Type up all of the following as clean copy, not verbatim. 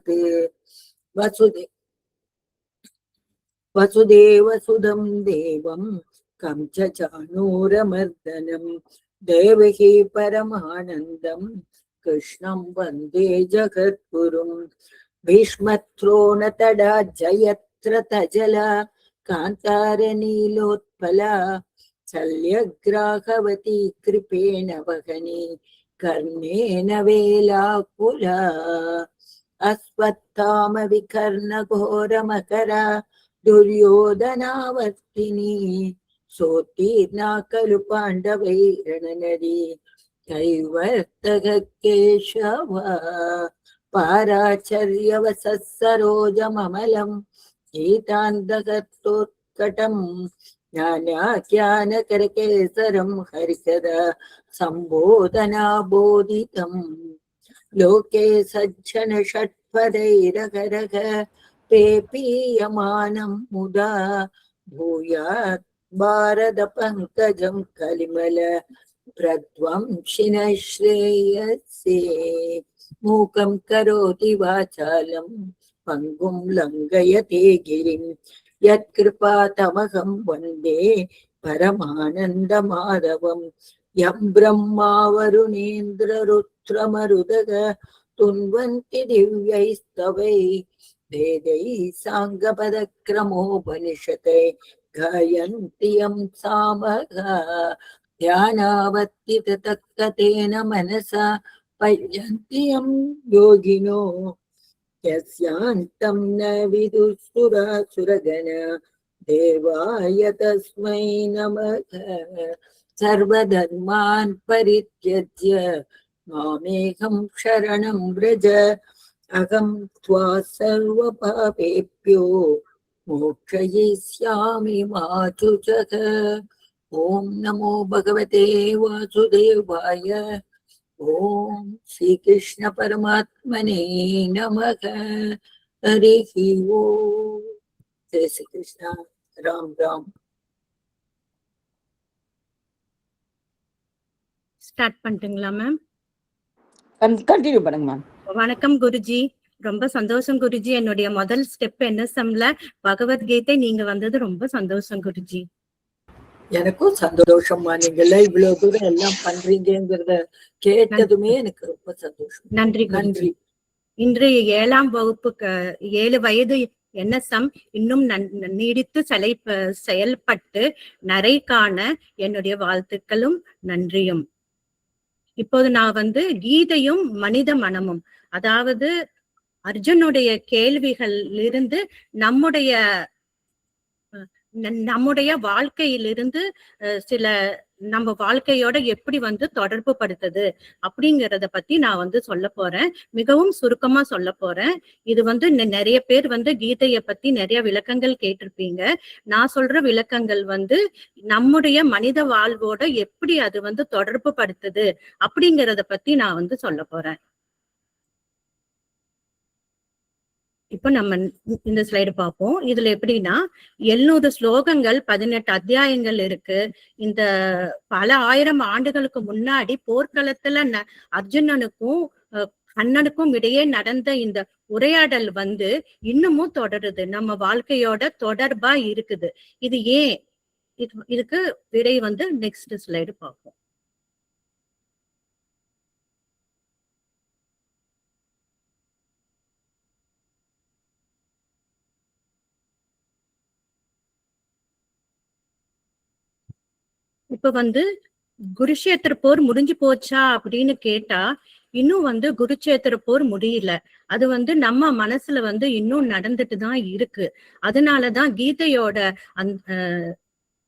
அபூத். வசுதேவசுதம் தேவம் கம்சசாணூரமர்தனம் தேவகி பரமானந்தம் கிருஷ்ணம் வந்தே ஜகத்குரும். பீஷ்மத்ரோணதடா ஜயத்ரதஜலா காந்தாரநீலோத்பலா சல்யக்ராகவதி கிருபேண வகனி கர்ணேன வேலாகுலா. அஸ்வத்தாம விகர்ண கோரமகரா துரியோதனாவர்த்தினி சோத்தீர்ணா கலு பாண்டவை ரணநதி கைவர்த்தக கேசவா. பாராச்சரியவசரோஜமமலம் கீதாந்தகத்தோத்கடம் ஞானாக்யானகரகேசரம் ஹரிசதா சம்போதனா போதிதம். லோகே சஜ்ஜன ஷட்பதைரகரக பேபீயமானம் முதா பூயாத் பாரத பங்கஜம் கலிமல பிரத்வம்சின ஸ்ரேயசே. மூகம் கரோதி வாசாலம் பங்கும் லங்கயதே கிரிம் யத்கிருபா தமகம் வந்தே பரமானந்த மாதவம். யம் பிரம்மா வருணேந்திர ருத்ரமருதக துன்வந்தி திவ்யைஸ்தவை வேதை சாங்கபதக்ரமோபனிஷத்தை காயந்தி யம் சாமகா. தியானாவர்த்தித தக்கதேன மனசா பய்யந்தி யம் யோகினோ யஸ்யாந்தம் ந விதுசுராசுரகண தேவாய தஸ்மை நமக. சர்வதர்மான் பரித்யஜ்ய மாமேகம் சரணம் வ்ரஜ அகம் த்வா சர்வ பாபேப்யோ மோக்ஷயிஷ்யாமி மா சுஜக. ஓம் நமோ பகவதே வாசுதேவாய. ஓம் ஸ்ரீ கிருஷ்ண பரமாத்மனே நமக. ஹரிஹி ஓம். ஜெய் ஸ்ரீ கிருஷ்ணா. ராம் ராம். ஸ்டார்ட் பண்ணிட்டுங்களா மேம்? கண்டினியூ பண்ணுங்க மேம். வணக்கம் குருஜி. ரொம்ப சந்தோஷம் குருஜி. என்னுடைய முதல் ஸ்டெப் NSMல பகவத்கீதை நீங்க வந்தது ரொம்ப சந்தோஷம் குருஜி. எனக்கும் சந்தோஷமா. நீங்கள இவ்வளவு தூரம் எல்லாம் பண்றீங்கிறத கேட்டதுமே எனக்கு ரொம்ப சந்தோஷம். நன்றி நன்றி. இன்று 7ஆம் வகுப்பு 7 வயது NSM இன்னும் நீடித்து செயல்பட்டு நரை காண என்னுடைய வாழ்த்துக்களும் நன்றியும். இப்போது நான் கீதையும் மனித மனமும், அதாவது அர்ஜுனுடைய கேள்விகள் இருந்து நம்முடைய வாழ்க்கையிலிருந்து சில நம்ம வாழ்க்கையோட எப்படி தொடர்பு படுத்துது அப்படிங்கறத பத்தி நான் சொல்ல போறேன். மிகவும் சுருக்கமா சொல்ல போறேன். இது நிறைய பேர் கீதைய பத்தி நிறைய விளக்கங்கள் கேட்டிருப்பீங்க. நான் சொல்ற விளக்கங்கள் நம்முடைய மனித வாழ்வோட எப்படி அது தொடர்பு படுத்துது அப்படிங்கறத பத்தி நான் சொல்ல போறேன். இப்ப நம்ம இந்த ஸ்லைடு பார்ப்போம். இதுல எப்படின்னா 700 ஸ்லோகங்கள், 18 அத்தியாயங்கள் இருக்கு. இந்த பல ஆயிரம் ஆண்டுகளுக்கு முன்னாடி போர்க்களத்துல அர்ஜுனனுக்கும் கண்ணனுக்கும் இடையே நடந்த இந்த உரையாடல் இன்னமும் தொடருது. நம்ம வாழ்க்கையோட தொடர்பா இருக்குது. இது ஏன்? இதுக்கு விடை நெக்ஸ்ட் ஸ்லைடு பார்ப்போம். இப்ப குருஷேத்திர போர் முடிஞ்சு போச்சா அப்படின்னு கேட்டா, இன்னும் குருச்சேத்திர போர் முடியல. அது நம்ம மனசுல இன்னும் நடந்துட்டுதான் இருக்கு. அதனாலதான் கீதையோட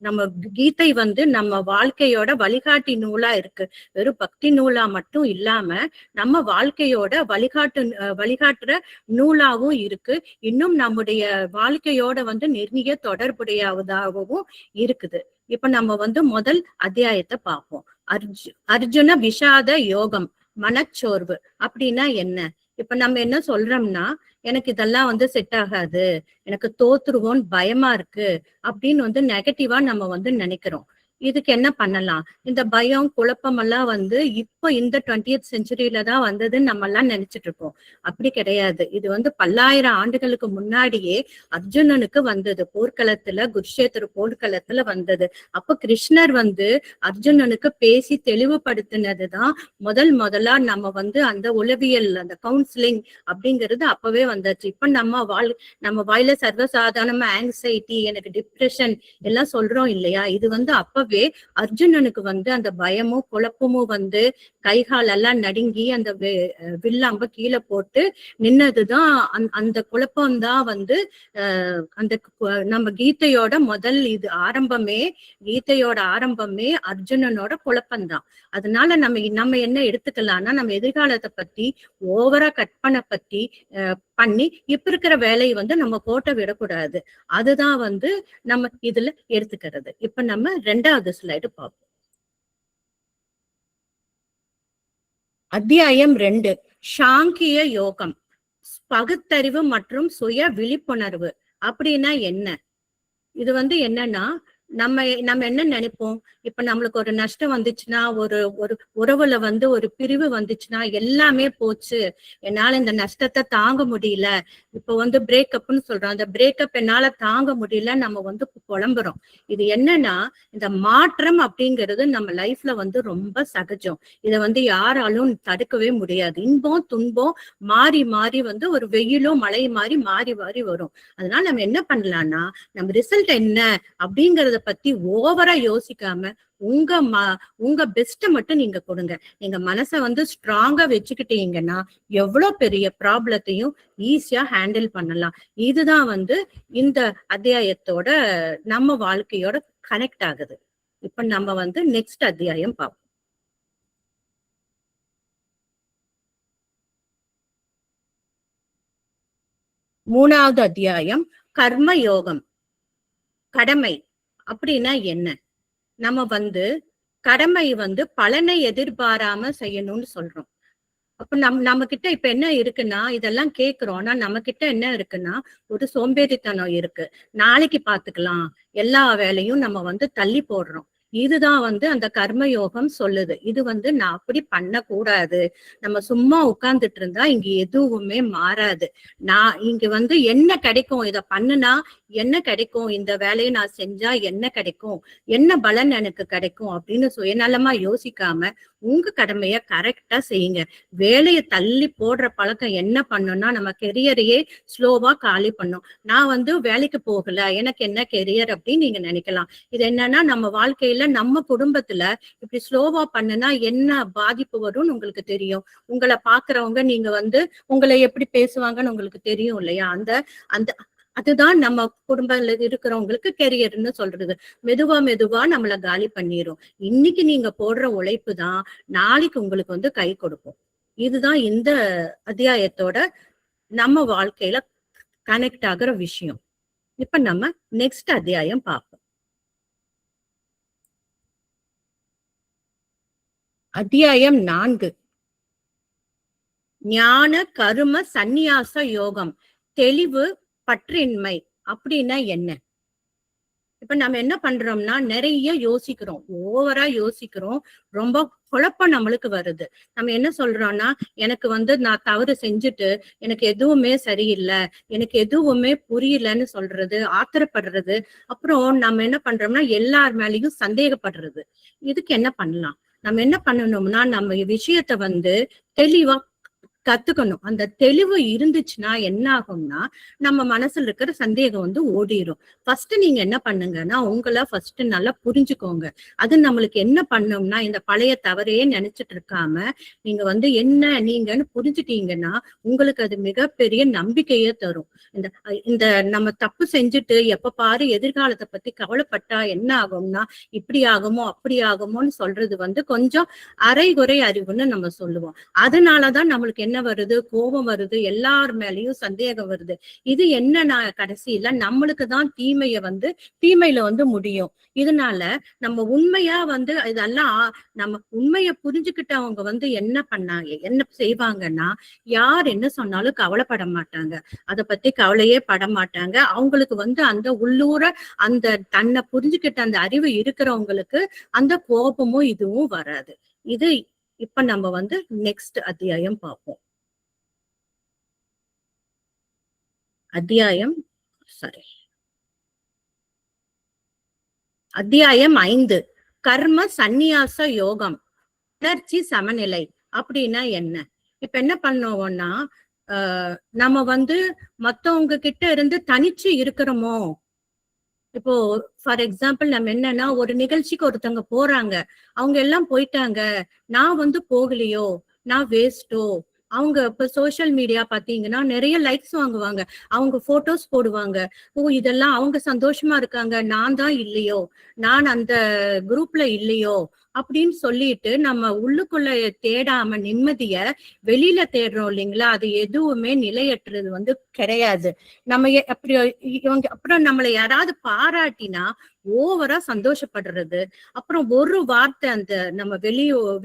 நம்ம கீதை நம்ம வாழ்க்கையோட வழிகாட்டி நூலா இருக்கு. வெறும் பக்தி நூலா மட்டும் இல்லாம நம்ம வாழ்க்கையோட வழிகாட்டுற நூலாவும் இருக்கு. இன்னும் நம்முடைய வாழ்க்கையோட நெருங்கிய தொடர்புடையதாகவும் இருக்குது. இப்ப நம்ம முதல் அத்தியாயத்தை பார்ப்போம். அர்ஜுன விஷாத யோகம், மனச்சோர்வு அப்படின்னா என்ன? இப்ப நம்ம என்ன சொல்றோம்னா, எனக்கு இதெல்லாம் செட் ஆகாது, எனக்கு தோத்துருவோன்னு பயமா இருக்கு அப்படின்னு நெகட்டிவா நம்ம நினைக்கிறோம். இதுக்கு என்ன பண்ணலாம்? இந்த பயம் குழப்பம் எல்லாம் வந்து இப்போ இந்த 20th செஞ்சுரியில தான் வந்ததுன்னு நம்ம எல்லாம் நினைச்சிட்டு இருக்கோம். அப்படி கிடையாது. இது வந்து பல்லாயிரம் ஆண்டுகளுக்கு முன்னாடியே அர்ஜுனனுக்கு வந்தது. போர்க்களத்துல குருஷேத்திர போர்க்களத்துல வந்தது. அப்ப கிருஷ்ணர் வந்து அர்ஜுனனுக்கு பேசி தெளிவுபடுத்தினதுதான் முதலா நம்ம வந்து அந்த உளவியல் அந்த கவுன்சிலிங் அப்படிங்கிறது அப்பவே வந்தாச்சு. இப்ப நம்ம வாயில சர்வசாதாரணமா ஆங்ஸைட்டி, எனக்கு டிப்ரெஷன் எல்லாம் சொல்றோம் இல்லையா? இது வந்து அப்பவே அர்ஜுனனுக்கு வந்து அந்த பயமும் குழப்பமும் வந்து கைகால் எல்லாம் நடுங்கி அந்த வில்லாம்ப கீழே போட்டு நின்னதுதான். அந்த குழப்பம்தான் வந்து அந்த நம்ம கீதையோட முதல் இது கீதையோட ஆரம்பமே அர்ஜுனனோட குழப்பம்தான். அதனால நம்ம என்ன எடுத்துக்கலாம்னா, நம்ம எதிர்காலத்தை பத்தி ஓவரா கற்பனை பத்தி பண்ணி இப்ப இருக்கிற வேலையை வந்து நம்ம கோட்டை விடக்கூடாது. அதுதான் வந்து நம்ம இதுல எடுத்துக்கிறது. இப்ப நம்ம 2வது ஸ்லைடு பார்ப்போம். அத்தியாயம் 2, சாங்கிய யோகம், பகுத்தறிவு மற்றும் சுய விழிப்புணர்வு அப்படின்னா என்ன? இது வந்து என்னன்னா, நம்ம என்ன நினைப்போம்? இப்ப நம்மளுக்கு ஒரு நஷ்டம் வந்துச்சுன்னா, ஒரு உறவுல வந்து ஒரு பிரிவு வந்துச்சுன்னா எல்லாமே போச்சு, என்னால இந்த நஷ்டத்தை தாங்க முடியல, இப்ப வந்து பிரேக்கப்னு சொல்றோம், அந்த பிரேக்கப் என்னால தாங்க முடியல, நம்ம வந்து புலம்புறோம். இது என்னன்னா, இந்த மாற்றம் அப்படிங்கிறது நம்ம லைஃப்ல வந்து ரொம்ப சகஜம். இதை வந்து யாராலும் தடுக்கவே முடியாது. இன்பம் துன்பம் மாறி மாறி வந்து ஒரு வெயிலும் மழை மாறி மாறி மாறி வரும். அதனால நம்ம என்ன பண்ணலாம்னா, நம்ம ரிசல்ட் என்ன அப்படிங்கறத பத்தி ஓவரா யோசிக்காம உங்க பெஸ்ட மட்டும் நீங்க கொடுங்க. நீங்க மனசை வந்து ஸ்ட்ராங்கா வச்சுக்கிட்டீங்கன்னா எவ்வளவு பெரிய ப்ராப்ளத்தையும் ஈஸியா ஹேண்டில் பண்ணலாம். இதுதான் வந்து இந்த அத்தியாயத்தோட நம்ம வாழ்க்கையோட கனெக்ட் ஆகுது. இப்ப நம்ம வந்து நெக்ஸ்ட் அத்தியாயம் பார்ப்போம். மூணாவது அத்தியாயம் கர்ம யோகம், கடமை அப்படின்னா என்ன? நம்ம வந்து கடமை வந்து பலனை எதிர்பாராம செய்யணும்னு சொல்றோம். அப்ப நம்ம கிட்ட இப்ப என்ன இருக்குன்னா, இதெல்லாம் கேக்குறோம். ஆனா நம்ம கிட்ட என்ன இருக்குன்னா, ஒரு சோம்பேறித்தனம் இருக்கு. நாளைக்கு பாத்துக்கலாம், எல்லா வேலையும் நம்ம வந்து தள்ளி போடுறோம். இதுதான் வந்து அந்த கர்மயோகம் சொல்லுது. இது வந்து நான் அப்படி பண்ணக்கூடாது, நம்ம சும்மா உட்கார்ந்துட்டு இருந்தா இங்க எதுவுமே மாறாது, நான் இங்க வந்து என்ன கிடைக்கும், இத பண்ணுனா என்ன கிடைக்கும், இந்த வேலையை நான் செஞ்சா என்ன கிடைக்கும், என்ன பலன் எனக்கு கிடைக்கும் அப்படின்னு சுயநலமா யோசிக்காம உங்க கடமைய கரெக்டா செய்யுங்க. வேலையை தள்ளி போடுற பழக்கம் என்ன பண்ணும்னா, நம்ம கெரியரையே ஸ்லோவா காலி பண்ணும். நான் வந்து வேலைக்கு போகல, எனக்கு என்ன கெரியர் அப்படின்னு நீங்க நினைக்கலாம். இது என்னன்னா, நம்ம வாழ்க்கையில நம்ம குடும்பத்துல இப்படி ஸ்லோவா பண்ணுனா என்ன பாதிப்பு வரும்னு உங்களுக்கு தெரியும். உங்களை பாக்குறவங்க நீங்க வந்து உங்களை எப்படி பேசுவாங்கன்னு உங்களுக்கு தெரியும் இல்லையா? அந்த அதுதான் நம்ம குடும்பத்துல இருக்கிறவங்களுக்கு கெரியர்னு சொல்றது. மெதுவா நம்மள காலி பண்ணிரும். இன்னைக்கு நீங்க போடுற உழைப்பு தான் நாளைக்கு உங்களுக்கு வந்து கை கொடுக்கும். இதுதான் இந்த அத்தியாயத்தோட நம்ம வாழ்க்கையில கனெக்ட் ஆகுற விஷயம். இப்ப நம்ம நெக்ஸ்ட் அத்தியாயம் பார்ப்போம். அத்தியாயம் 4, ஞான கரும சந்நியாச யோகம், தெளிவு பற்றின்மை அப்படின்னா என்ன? இப்ப நம்ம என்ன பண்றோம்னா, நிறைய யோசிக்கிறோம், ஓவரா யோசிக்கிறோம், ரொம்ப குழப்பம் நம்மளுக்கு வருது. நம்ம என்ன சொல்றோம்னா, எனக்கு வந்து நான் தவறு செஞ்சுட்டு எனக்கு எதுவுமே சரியில்லை, எனக்கு எதுவுமே புரியலன்னு சொல்றது, ஆத்திரப்படுறது. அப்புறம் நம்ம என்ன பண்றோம்னா, எல்லார் மேலேயும் சந்தேகப்படுறது. இதுக்கு என்ன பண்ணலாம்? நம்ம என்ன பண்ணணும்னா, நம்ம விஷயத்த வந்து தெளிவா கத்துக்கணும். அந்த தெளிவு இருந்துச்சுன்னா என்ன ஆகும்னா, நம்ம மனசுல இருக்கிற சந்தேகம் வந்து ஓடிரும். ஃபர்ஸ்ட் நீங்க என்ன பண்ணுங்கன்னா, உங்களை ஃபர்ஸ்ட் நல்லா புரிஞ்சுக்கோங்க. அது நம்மளுக்கு என்ன பண்ணும்னா, இந்த பழைய தவறையே நினைச்சிட்டு இருக்காம நீங்க வந்து என்ன நீங்கன்னு புரிஞ்சுட்டீங்கன்னா உங்களுக்கு அது மிகப்பெரிய நம்பிக்கையே தரும். இந்த நம்ம தப்பு செஞ்சுட்டு எப்ப பாரு எதிர்காலத்தை பத்தி கவலைப்பட்டா என்ன ஆகும்னா, இப்படி ஆகுமோ அப்படி ஆகுமோன்னு சொல்றது வந்து கொஞ்சம் அரைகுறை அறிவுன்னு நம்ம சொல்லுவோம். அதனாலதான் நம்மளுக்கு என்ன என்ன வருது, கோபம் வருது, எல்லார் மேலயும் சந்தேகம் வருது. இது என்னன்னா கடைசியில நம்மளுக்கு தான் தீமையில முடியும். இதனால நம்ம உண்மையா இதெல்லாம் நம்ம உண்மைய புரிஞ்சுக்கிட்டவங்க என்ன பண்ணாங்க, என்ன செய்வாங்கன்னா, யார் என்ன சொன்னாலும் கவலைப்பட மாட்டாங்க. அத பத்தி கவலையே பட மாட்டாங்க. அவங்களுக்கு அந்த உள்ளூர அந்த தன்னை புரிஞ்சுக்கிட்ட அந்த அறிவு இருக்கிறவங்களுக்கு அந்த கோபமும் இதுவும் வராது. இது இப்ப நம்ம நெக்ஸ்ட் அத்தியாயம் பார்ப்போம். அத்தியாயம் 5 கர்ம சந்நியாச யோகம், உணர்ச்சி சமநிலை அப்படின்னா என்ன? இப்ப என்ன பண்ணுவோம்னா, நம்ம மத்தவங்க கிட்ட இருந்து தனிச்சு இருக்கிறோமோ. இப்போ ஃபார் எக்ஸாம்பிள் நம்ம என்னன்னா, ஒரு நிகழ்ச்சிக்கு ஒருத்தவங்க போறாங்க, அவங்க எல்லாம் போயிட்டாங்க, நான் போகலையோ, நான் வேஸ்டோ. அவங்க இப்ப சோசியல் மீடியா பாத்தீங்கன்னா நிறைய லைக்ஸ் வாங்குவாங்க, அவங்க போட்டோஸ் போடுவாங்க. ஓ, இதெல்லாம் அவங்க சந்தோஷமா இருக்காங்க, நான் தான் இல்லையோ, நான் அந்த குரூப்ல இல்லையோ அப்படின்னு சொல்லிட்டு நம்ம உள்ளுக்குள்ள தேடாம நிம்மதிய வெளியில தேடுறோம் இல்லைங்களா? அது எதுவுமே நிலையற்றது கிடையாது. நம்ம அப்புறம் நம்மளை யாராவது பாராட்டினா ஓவரா சந்தோஷப்படுறது. அப்புறம் ஒரு வார்த்தை நம்ம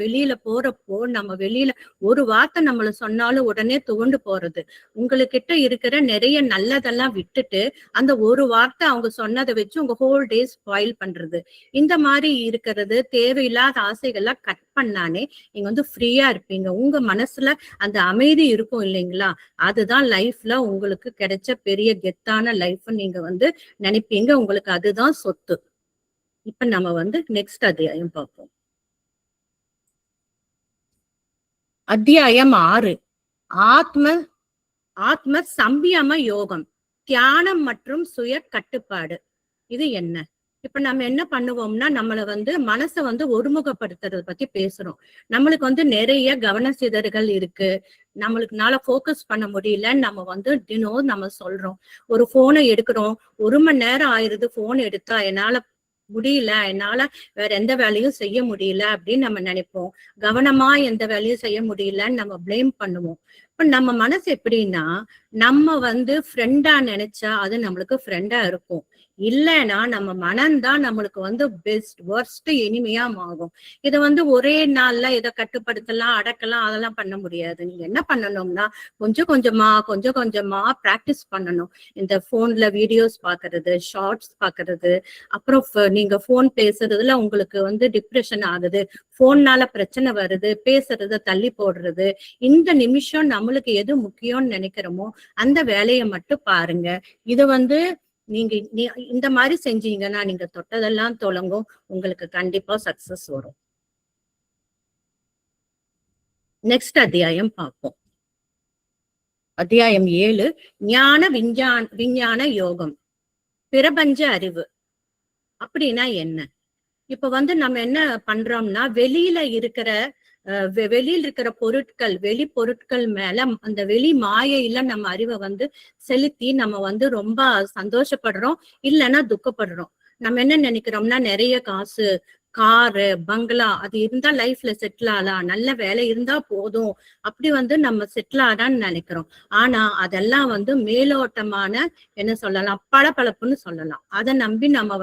வெளியில போறப்போ நம்ம வெளியில ஒரு வார்த்தை நம்மள சொன்னாலும் உடனே துவண்டு போறது. உங்ககிட்ட இருக்கிற நிறைய நல்லதெல்லாம் விட்டுட்டு அந்த ஒரு வார்த்தை அவங்க சொன்னதை வச்சு உங்க ஹோல் டே ஸ்பாயில் பண்றது. இந்த மாதிரி இருக்கிறது தேவையில்லாத ஆசைகள்லாம் கட் பண்ணானே நீங்க ஃப்ரீயா இருப்பீங்க. உங்க மனசுல அந்த அமைதி இருக்கும் இல்லைங்களா? அதுதான் லைஃப்ல உங்களுக்கு கிடைச்ச பெரிய கெத்தான லைஃப் நீங்க நினைப்பீங்க. உங்களுக்கு அதுதான் சொத்து. இப்ப நம்ம நெக்ஸ்ட் அத்தியாயம் பார்ப்போம். அத்தியாயம் 6 ஆத்ம சம்பியம யோகம், தியானம் மற்றும் சுய கட்டுப்பாடு. இது என்ன? இப்ப நம்ம என்ன பண்ணுவோம்னா, நம்மள மனசை ஒருமுகப்படுத்துறத பத்தி பேசுறோம். நம்மளுக்கு நிறைய கவன சிதறுகள் இருக்கு, நம்மளுக்குனால போக்கஸ் பண்ண முடியல. நம்ம தினம் நம்ம சொல்றோம், ஒரு போனை எடுக்கிறோம், 1 மணி நேரம் ஆயிருது போன் எடுத்தா, என்னால முடியல, என்னால வேற எந்த வேலையும் செய்ய முடியல அப்படின்னு நம்ம நினைப்போம். கவனமா எந்த வேலையும் செய்ய முடியலன்னு நம்ம பிளேம் பண்ணுவோம். இப்ப நம்ம மனசு எப்படின்னா, நம்ம ஃப்ரெண்டா நினைச்சா அது நம்மளுக்கு ஃப்ரெண்டா இருக்கும், இல்லைன்னா நம்ம மனம்தான் நம்மளுக்கு பெஸ்ட் வர்ஸ்ட் இனிமையா ஆகும். இதை ஒரே நாள்ல இதை கட்டுப்படுத்தலாம், அடக்கலாம், அதெல்லாம் பண்ண முடியாது. நீங்க என்ன பண்ணணும்னா, கொஞ்சம் கொஞ்சமா பிராக்டிஸ் பண்ணணும். இந்த போன்ல வீடியோஸ் பாக்குறது, ஷார்ட்ஸ் பாக்குறது, அப்புறம் நீங்க போன் பேசுறதுல உங்களுக்கு டிப்ரெஷன் ஆகுது, போன்னால பிரச்சனை வருது, பேசுறத தள்ளி போடுறது. இந்த நிமிஷம் நம்மளுக்கு எது முக்கியம்னு நினைக்கிறோமோ அந்த வேலையை மட்டும் பாருங்க. இது நீங்க இந்த மாதிரி செஞ்சீங்கன்னா நீங்க தொட்டதெல்லாம் தொடங்கும், உங்களுக்கு கண்டிப்பா சக்சஸ் வரும். நெக்ஸ்ட் அத்தியாயம் பார்ப்போம். அத்தியாயம் 7 ஞான விஞ்ஞான யோகம், பிரபஞ்ச அறிவு அப்படின்னா என்ன? இப்ப நம்ம என்ன பண்றோம்னா, வெளியில இருக்கிற பொருட்கள், வெளி பொருட்கள் மேல அந்த வெளி மாயையில நம்ம அறிவை செலுத்தி நம்ம ரொம்ப சந்தோஷப்படுறோம், இல்லைன்னா துக்கப்படுறோம். நம்ம என்ன நினைக்கிறோம்னா, நிறைய காசு, காரு, பங்களா அது இருந்தா லைஃப்ல செட்டில் ஆகலாம், நல்ல வேலை இருந்தா போதும், அப்படி நம்ம செட்டில் ஆடான்னு நினைக்கிறோம். ஆனா அதெல்லாம் மேலோட்டமான என்ன சொல்லலாம், பளபளப்புன்னு சொல்லலாம். அதை நம்பி நம்ம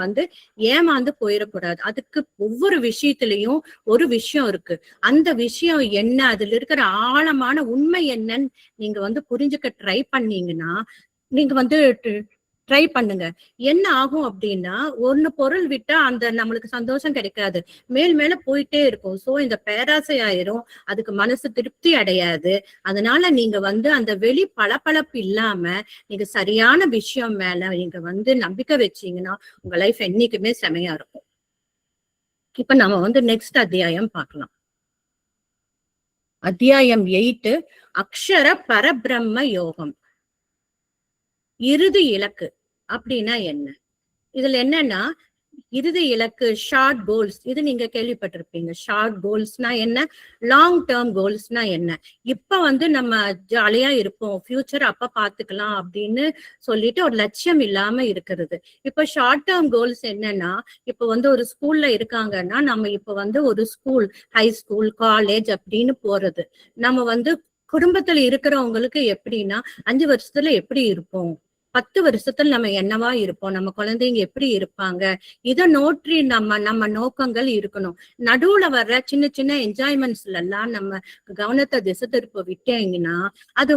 ஏமாந்து போயிடக்கூடாது. அதுக்கு ஒவ்வொரு விஷயத்திலையும் ஒரு விஷயம் இருக்கு. அந்த விஷயம் என்ன, அதுல இருக்கிற ஆழமான உண்மை என்னன்னு நீங்க புரிஞ்சுக்க ட்ரை பண்ணீங்கன்னா, நீங்க ட்ரை பண்ணுங்க. என்ன ஆகும் அப்படின்னா, ஒன்னு பொருள் விட்டா அந்த நம்மளுக்கு சந்தோஷம் கிடைக்காது, மேல போயிட்டே இருக்கும். சோ இந்த பேராசை ஆயிரும், அதுக்கு மனசு திருப்தி அடையாது. அதனால நீங்க அந்த வெளி பளபளப்பு இல்லாம நீங்க சரியான விஷயம் மேல நீங்க நம்பிக்கை வச்சீங்கன்னா உங்க லைஃப் என்னைக்குமே செமையா இருக்கும். இப்ப நம்ம நெக்ஸ்ட் அத்தியாயம் பார்க்கலாம். அத்தியாயம் 8 அக்ஷர பரபிரம்ம யோகம், இறுதி இலக்கு அப்படின்னா என்ன? இதுல என்னன்னா, இறுதி இலக்கு, ஷார்ட் கோல்ஸ், இது நீங்க கேள்விப்பட்டிருப்பீங்க. ஷார்ட் கோல்ஸ்னா என்ன, லாங் டேர்ம் கோல்ஸ்னா என்ன? இப்ப நம்ம ஜாலியா இருப்போம், ஃபியூச்சர் அப்ப பாத்துக்கலாம் அப்படின்னு சொல்லிட்டு ஒரு லட்சியம் இல்லாம இருக்கிறது. இப்ப ஷார்ட் டேர்ம் கோல்ஸ் என்னன்னா, இப்ப ஒரு ஸ்கூல்ல இருக்காங்கன்னா, நம்ம இப்ப ஒரு ஸ்கூல், ஹை ஸ்கூல், காலேஜ் அப்படின்னு போறது. நம்ம குடும்பத்துல இருக்கிறவங்களுக்கு எப்படின்னா 5 வருஷத்துல எப்படி இருப்போம், 10 வருஷத்துல நம்ம என்னவா இருப்போம், நம்ம குழந்தைங்க எப்படி இருப்பாங்க, இதை நோற்றி நம்ம நோக்கங்கள் இருக்கணும். நடுவுல வர்ற சின்ன சின்ன என்ஜாய்மெண்ட்ஸ்ல எல்லாம் நம்ம கவனத்தை திசை திருப்ப விட்டீங்கன்னா அது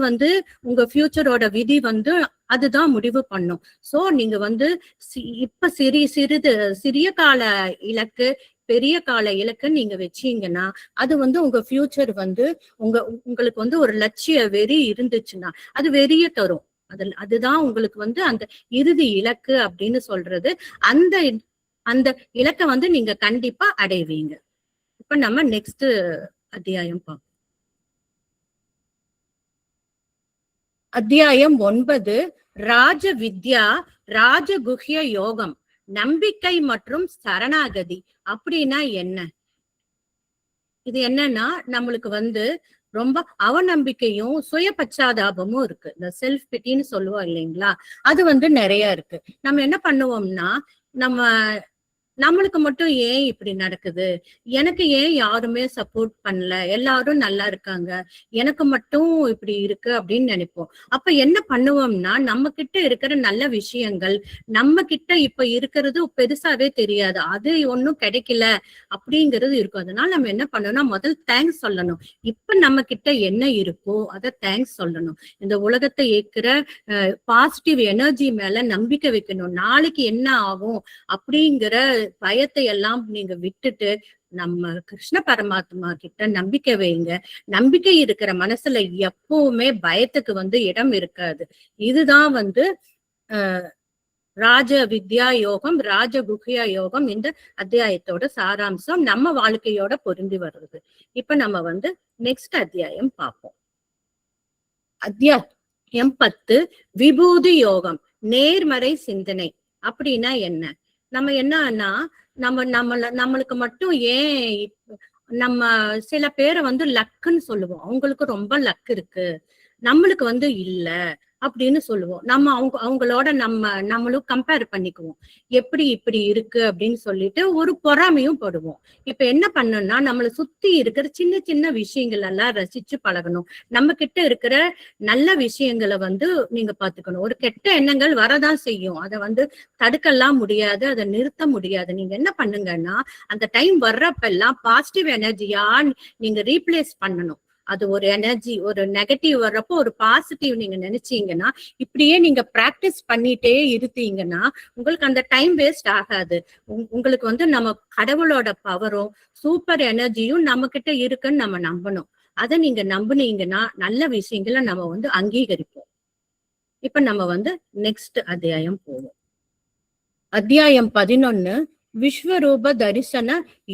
உங்க ஃபியூச்சரோட விதி அதுதான் முடிவு பண்ணும். சோ நீங்க இப்ப சிறிய கால இலக்கு, பெரிய கால இலக்கு நீங்க வச்சீங்கன்னா அது உங்க ஃபியூச்சர் உங்களுக்கு ஒரு லட்சிய வெறி இருந்துச்சுன்னா அது வெறிய தரும். அதுதான் உங்களுக்கு அந்த இறுதி இலக்கு அப்படின்னு சொல்றது. அந்த அந்த இலக்கை நீங்க கண்டிப்பா அடைவீங்க. இப்ப நம்ம நெக்ஸ்ட் அத்தியாயம் பார்ப்போம். அத்தியாயம் 9 ராஜ வித்யா ராஜகுஹ்ய யோகம், நம்பிக்கை மற்றும் சரணாகதி அப்படின்னா என்ன? இது என்னன்னா நம்மளுக்கு ரொம்ப அவநம்பிக்கையும் சுய பச்சாதாபமும் இருக்கு. இந்த செல்ஃப் பிட்டின்னு சொல்லுவோம் இல்லைங்களா, அது நிறைய இருக்கு. நம்ம என்ன பண்ணுவோம்னா நம்மளுக்கு மட்டும் ஏன் இப்படி நடக்குது, எனக்கு ஏன் யாருமே சப்போர்ட் பண்ணல, எல்லாரும் நல்லா இருக்காங்க, எனக்கு மட்டும் இப்படி இருக்கு அப்படின்னு நினைப்போம். அப்ப என்ன பண்ணுவோம்னா நம்ம கிட்ட இருக்கிற நல்ல விஷயங்கள் நம்ம கிட்ட இப்ப இருக்கிறது பெருசாவே தெரியாது, அது ஒண்ணும் கிடைக்கல அப்படிங்கிறது இருக்கும். அதனால நம்ம என்ன பண்ணணும், முதல் தேங்க்ஸ் சொல்லணும். இப்ப நம்ம கிட்ட என்ன இருக்கோ அதை தேங்க்ஸ் சொல்லணும். இந்த உலகத்தை ஏற்கிற பாசிட்டிவ் எனர்ஜி மேல நம்பிக்கை வைக்கணும். நாளைக்கு என்ன ஆகும் அப்படிங்கிற பயத்தை எல்லாம் நீங்க விட்டுட்டு நம்ம கிருஷ்ண பரமாத்மா கிட்ட நம்பிக்கை வைங்க. நம்பிக்கை இருக்கிற மனசுல எப்பவுமே பயத்துக்கு இடம் இருக்காது. இதுதான் ராஜ வித்யா யோகம், ராஜகுஹ்ய யோகம் இந்த அத்தியாயத்தோட சாராம்சம் நம்ம வாழ்க்கையோட பொருந்தி வருது. இப்ப நம்ம நெக்ஸ்ட் அத்தியாயம் பார்ப்போம். அத்தியாயம் 10 விபூதி யோகம், நேர்மறை சிந்தனை அப்படின்னா என்ன? நம்ம என்னன்னா நம்மளுக்கு மட்டும் ஏன் நம்ம சில பேரை லக்குன்னு சொல்லுவோம், அவங்களுக்கு ரொம்ப லக் இருக்கு, நம்மளுக்கு இல்ல அப்படின்னு சொல்லுவோம். நம்ம அவங்களோட நம்மளும் கம்பேர் பண்ணிக்குவோம், எப்படி இப்படி இருக்கு அப்படின்னு சொல்லிட்டு ஒரு பொறாமையும் படுவோம். இப்ப என்ன பண்ணணும்னா நம்மளை சுத்தி இருக்கிற சின்ன சின்ன விஷயங்கள் எல்லாம் ரசிச்சு பழகணும். நம்ம கிட்ட இருக்கிற நல்ல விஷயங்களை நீங்க பாத்துக்கணும். ஒரு கெட்ட எண்ணங்கள் வரதான் செய்யும், அதை தடுக்கலாம் முடியாது, அதை நிறுத்த முடியாது. நீங்க என்ன பண்ணுங்கன்னா அந்த டைம் வர்றப்பெல்லாம் பாசிட்டிவ் எனர்ஜியா நீங்க ரீப்ளேஸ் பண்ணணும். அது ஒரு எனர்ஜி, ஒரு நெகட்டிவ் வர்றப்போ ஒரு பாசிட்டிவ் நீங்க நினைச்சீங்கன்னா, இப்படியே நீங்க பிராக்டிஸ் பண்ணிட்டே இருந்தீங்கன்னா உங்களுக்கு அந்த டைம் வேஸ்ட் ஆகாது. உங்களுக்கு நம்ம கடவுளோட பவரும் சூப்பர் எனர்ஜியும் நம்ம கிட்ட இருக்குன்னு நம்ம நம்பணும். அதை நீங்க நம்புனீங்கன்னா நல்ல விஷயங்களை நம்ம அங்கீகரிப்போம். இப்ப நம்ம நெக்ஸ்ட் அத்தியாயம் போவோம். அத்தியாயம் 11 விஸ்வரூப தரிசன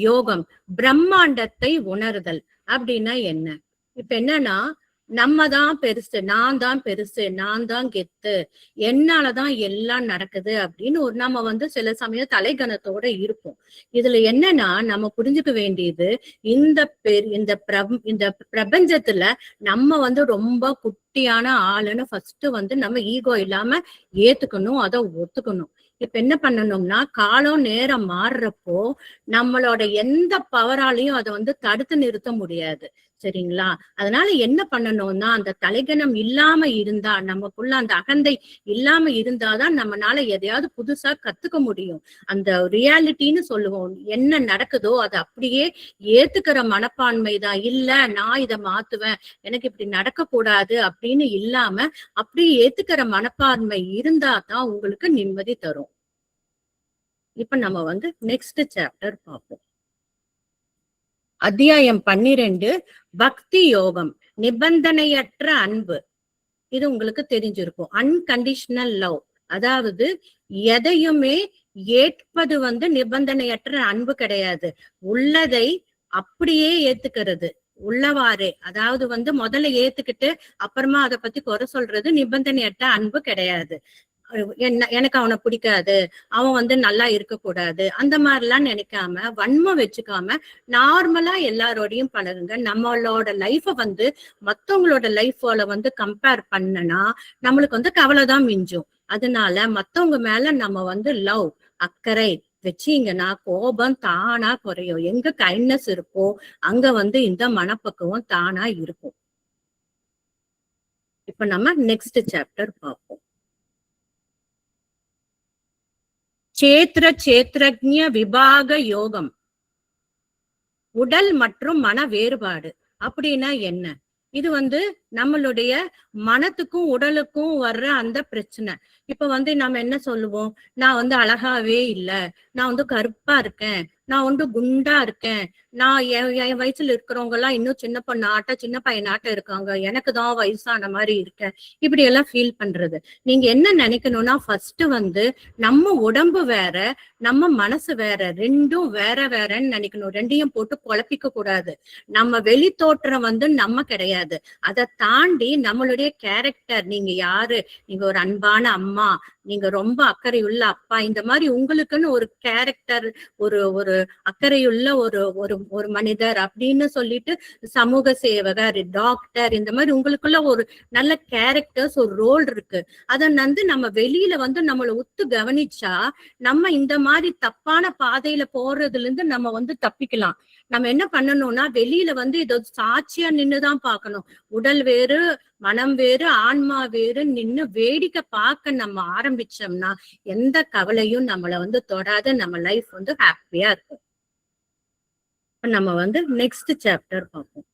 யோகம், பிரம்மாண்டத்தை உணர்தல் அப்படின்னா என்ன? இப்ப என்னன்னா நம்ம தான் பெருசு, நான் தான் பெருசு, நான் தான் கெத்து, என்னாலதான் எல்லாம் நடக்குது அப்படின்னு நம்ம சில சமயம் தலைகணத்தோட இருப்போம். இதுல என்னன்னா நம்ம புரிஞ்சுக்க வேண்டியது, இந்த பிரபஞ்சத்துல நம்ம ரொம்ப குட்டியான ஆளுன்னு ஃபர்ஸ்ட் நம்ம ஈகோ இல்லாம ஏத்துக்கணும், அதை ஒத்துக்கணும். இப்ப என்ன பண்ணணும்னா காலம் நேரம் மாறுறப்போ நம்மளோட எந்த பவராலையும் அதை தடுத்து நிறுத்த முடியாது, சரிங்களா? அதனால என்ன பண்ணணும்னா அந்த தலைகணம் இல்லாம இருந்தா, நமக்குள்ள அந்த அகந்தை இல்லாம இருந்தாதான் நம்மளால எதையாவது புதுசா கத்துக்க முடியும். அந்த ரியாலிட்டின்னு சொல்லுவோம், என்ன நடக்குதோ அதை அப்படியே ஏத்துக்கிற மனப்பான்மை தான். இல்ல நான் இதை மாத்துவேன், எனக்கு இப்படி நடக்க கூடாது அப்படின்னு இல்லாம அப்படியே ஏத்துக்கிற மனப்பான்மை இருந்தா தான் உங்களுக்கு நிம்மதி தரும். இப்ப நம்ம நெக்ஸ்ட் சாப்டர் பார்ப்போம். அத்தியாயம் 12 பக்தி யோகம், நிபந்தனையற்ற அன்பு. இது உங்களுக்கு தெரிஞ்சிருக்கும். அன்கண்டிஷனல் லவ், அதாவது எதையுமே ஏற்பது நிபந்தனையற்ற அன்பு கிடையாது. உள்ளதை அப்படியே ஏத்துக்கிறது, உள்ளவாறே. அதாவது முதல்ல ஏத்துக்கிட்டு அப்புறமா அதை பத்தி குறை சொல்றது நிபந்தனையற்ற அன்பு கிடையாது. எனக்கு அவனை பிடிக்காது, அவன் நல்லா இருக்கக்கூடாது, அந்த மாதிரிலாம் நினைக்காம வன்மம் வச்சுக்காம நார்மலா எல்லாரோடையும் பழகுங்க. நம்மளோட லைஃப மத்தவங்களோட லைஃபோட கம்பேர் பண்ணனா நம்மளுக்கு கவலைதான் மிஞ்சும். அதனால மத்தவங்க மேல நம்ம லவ், அக்கறை வச்சீங்கன்னா கோபம் தானா குறையும். எங்க கைண்ட்னஸ் இருக்கோ அங்க இந்த மனப்பக்குவம் தானா இருக்கும். இப்ப நம்ம நெக்ஸ்ட் சாப்டர் பார்ப்போம். சேத்ரஜ்ய விபாக யோகம், உடல் மற்றும் மன வேறுபாடு அப்படின்னா என்ன? இது நம்மளுடைய மனத்துக்கும் உடலுக்கும் வர்ற அந்த பிரச்சனை. இப்ப நம்ம என்ன சொல்லுவோம், நான் அழகாவே இல்ல, நான் கருப்பா இருக்கேன், நான் குண்டா இருக்கேன், நான் என் வயசுல இருக்கிறவங்க எல்லாம் இன்னும் சின்ன பொண்ணாட்ட சின்ன பையனாட்ட இருக்காங்க, எனக்கு தான் வயசான மாதிரி இருக்கேன், இப்படி எல்லாம் ஃபீல் பண்றது. நீங்க என்ன நினைக்கணும்னா, ஃபர்ஸ்ட் நம்ம உடம்பு வேற, நம்ம மனசு வேற, ரெண்டும் வேற வேறன்னு நினைக்கணும். ரெண்டையும் போட்டு குழப்பிக்க கூடாது. நம்ம வெளி தோற்றம் நம்ம கிடையாது. அதை தாண்டி நம்மளுடைய கேரக்டர், நீங்க யாரு, நீங்க ஒரு அன்பான அம்மா, நீங்க ரொம்ப அக்கறையுள்ள அப்பா, இந்த மாதிரி உங்களுக்குன்னு ஒரு கேரக்டர், ஒரு ஒரு அக்கறையுள்ள ஒரு ஒரு ஒரு மனிதர் அப்படின்னு சொல்லிட்டு, சமூக சேவகர், டாக்டர், இந்த மாதிரி உங்களுக்குள்ள ஒரு நல்ல கேரக்டர்ஸ், ஒரு ரோல் இருக்கு. அதை நம்ம வெளியில நம்மளை உத்து கவனிச்சா நம்ம இந்த மாதிரி தப்பான பாதையில போறதுல இருந்து நம்ம தப்பிக்கலாம். நம்ம என்ன பண்ணணும்னா, வெளியில இதை சாட்சியா நின்னுதான் பார்க்கணும். உடல் வேறு, மனம் வேறு, ஆன்மா வேறு நின்னு வேடிக்கை பார்க்க நம்ம ஆரம்பிச்சோம்னா எந்த கவலையும் நம்மள தொடாத, நம்ம லைஃப் ஹாப்பியா இருக்கும். நம்ம நெக்ஸ்ட் சாப்டர் பார்ப்போம்.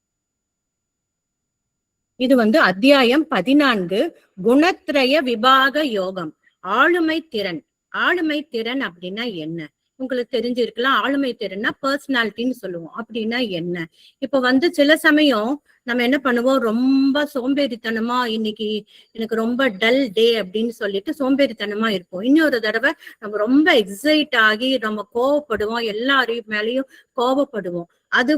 இது அத்தியாயம் 14, குணத்ரய விபாக யோகம், ஆளுமை திறன். ஆளுமை திறன் அப்படின்னா என்ன உங்களுக்கு தெரிஞ்சிருக்கலாம். ஆளுமை திறன்னா பர்சனாலிட்டின்னு சொல்லுவோம். அப்படின்னா என்ன? இப்ப சில சமயம் நம்ம என்ன பண்ணுவோம், ரொம்ப சோம்பேறித்தனமா, இன்னைக்கு எனக்கு ரொம்ப டல் டே அப்படின்னு சொல்லிட்டு சோம்பேறித்தனமா இருப்போம். இன்னொரு தடவை நம்ம ரொம்ப எக்ஸைட் ஆகி நம்ம கோவப்படுவோம், எல்லாரையும் மேலேயும் கோவப்படுவோம். அது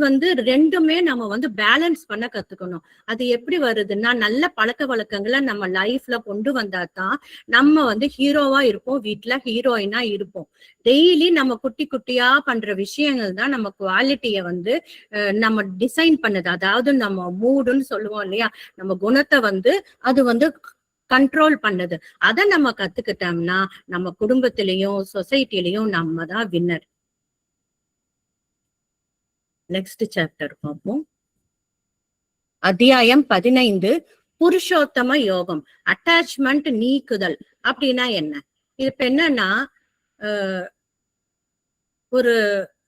ரெண்டுமே நம்ம பேலன்ஸ் பண்ண கத்துக்கணும். அது எப்படி வருதுன்னா, நல்ல பழக்க வழக்கங்களை நம்ம லைஃப்ல கொண்டு வந்தாதான் நம்ம ஹீரோவா இருப்போம், வீட்டுல ஹீரோயினா இருப்போம். டெய்லி நம்ம குட்டி குட்டியா பண்ற விஷயங்கள் தான் நம்ம குவாலிட்டிய நம்ம டிசைன் பண்ணுது. அதாவது நம்ம மூடுன்னு சொல்லுவோம் இல்லையா, நம்ம குணத்தை அது கண்ட்ரோல் பண்ணுது. அதை நம்ம கத்துக்கிட்டோம்னா நம்ம குடும்பத்திலையும் சொசைட்டிலையும் நம்ம தான் வின்னர். நெக்ஸ்ட் சாப்டர் பார்ப்போம். அத்தியாயம் 15, புருஷோத்தம யோகம், அட்டாச்மெண்ட் நீக்குதல் அப்படின்னா என்ன? இது இப்ப என்னன்னா, ஒரு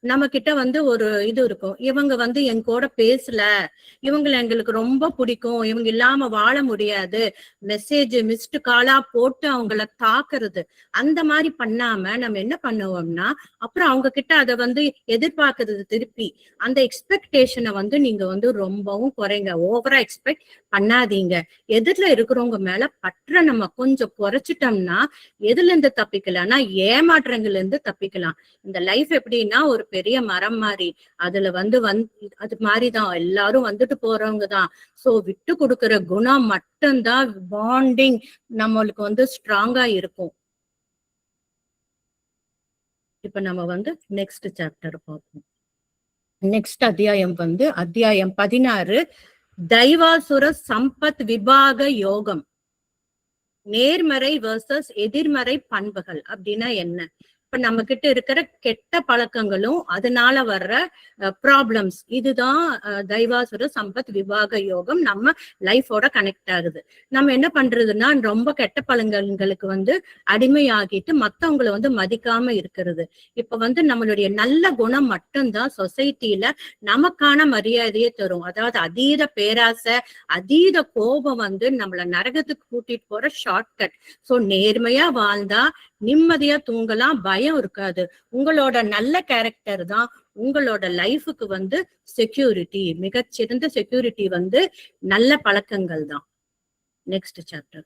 நம்ம கிட்ட ஒரு இது இருக்கும், இவங்க என் கூட பேசல, இவங்களை எங்களுக்கு ரொம்ப பிடிக்கும், இவங்க இல்லாம வாழ முடியாது, மெசேஜ் மிஸ்டு காலா போட்டு அவங்கள தாக்குறது. அந்த மாதிரி பண்ணாம நம்ம என்ன பண்ணுவோம்னா, அப்புறம் அவங்க கிட்ட அதை எதிர்பார்க்கறது திருப்பி அந்த எக்ஸ்பெக்டேஷனை நீங்க ரொம்பவும் குறைங்க. ஓவரா எக்ஸ்பெக்ட் பண்ணாதீங்க. எதிரில இருக்கிறவங்க மேல பற்ற நம்ம கொஞ்சம் குறைச்சிட்டோம்னா எதுல இருந்து தப்பிக்கலாம்னா ஏமாற்றங்கள்ல இருந்து தப்பிக்கலாம். இந்த லைஃப் எப்படின்னா ஒரு பெரிய மரம் மாதிரி, அதுல அது மாதிரிதான் எல்லாரும் வந்துட்டு போறவங்க தான். சோ விட்டு கொடுக்கிற குணம் மட்டும்தான் பாண்டிங் நம்மளுக்கு ஸ்ட்ராங்கா இருக்கும். இப்ப நம்ம நெக்ஸ்ட் சாப்டர் பார்ப்போம். நெக்ஸ்ட் அத்தியாயம் அத்தியாயம் 16, தைவாசுர சம்பத் விபாக யோகம், நேர்மறை வெர்சஸ் எதிர்மறை பண்புகள் அப்படின்னா என்ன? இப்ப நம்ம கிட்ட இருக்கிற கெட்ட பழக்கங்களும் அதனால வர்ற ப்ராப்ளம்ஸ், இதுதான் தைவாசுர சம்பத் விபாக யோகம் நம்ம லைஃபோட கனெக்ட் ஆகுது. நம்ம என்ன பண்றதுன்னா, ரொம்ப கெட்ட பழக்கங்களுக்கு அடிமையாகிட்டு மத்தவங்களை மதிக்காம இருக்கிறது. இப்ப நம்மளுடைய நல்ல குணம் மட்டும்தான் சொசைட்டில நமக்கான மரியாதையை தரும். அதாவது அதீத பேராசை, அதீத கோபம் நம்மள நரகத்துக்கு கூட்டிட்டு போற ஷார்ட்கட். சோ நேர்மையா வாழ்ந்தா நிம்மதியா தூங்கலாம், பயம் இருக்காது. உங்களோட நல்ல கேரக்டர் தான் உங்களோட லைஃபுக்கு செக்யூரிட்டி. மிகச்சிறந்த செக்யூரிட்டி நல்ல பழக்கங்கள் தான். நெக்ஸ்ட் சாப்டர்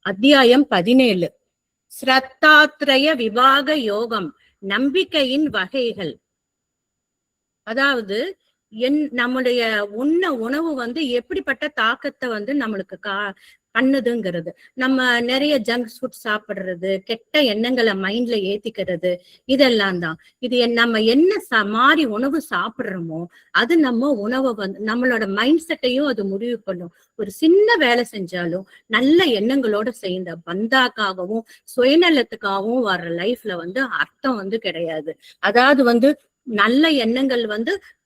அத்தியாயம் 17, ஸ்ரத்தாத்ரய விபாக யோகம், நம்பிக்கையின் வகைகள். அதாவது நம்முடைய உணவு எப்படிப்பட்ட தாக்கத்தை நம்மளுக்கு பண்ணுதுங்கிறது. நம்ம நிறைய ஜங்க் ஃபுட் சாப்பிடுறது, கெட்ட எண்ணங்களை மைண்ட்ல ஏத்திக்கிறது, இதெல்லாம் தான். இது நம்ம என்ன மாதிரி உணவு சாப்பிடுறோமோ அது நம்ம உணவை நம்மளோட மைண்ட் செட்டையும் அது முடிவு பண்ணும். ஒரு சின்ன வேலை செஞ்சாலும் நல்ல எண்ணங்களோட செய்த பந்தாக்காகவும் சுயநலத்துக்காகவும் வர்ற லைஃப்ல அர்த்தம் கிடையாது. அதாவது நல்ல எண்ணங்கள்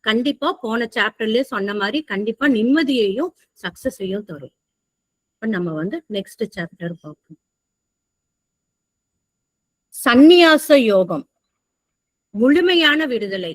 கண்டிப்பா போன சாப்டர்லயே சொன்ன மாதிரி கண்டிப்பா நிம்மதியையும் சக்சஸையும் தரும். இப்ப நம்ம வந்து நெக்ஸ்ட் சாப்டர் பார்ப்போம். சந்நியாச யோகம், முழுமையான விடுதலை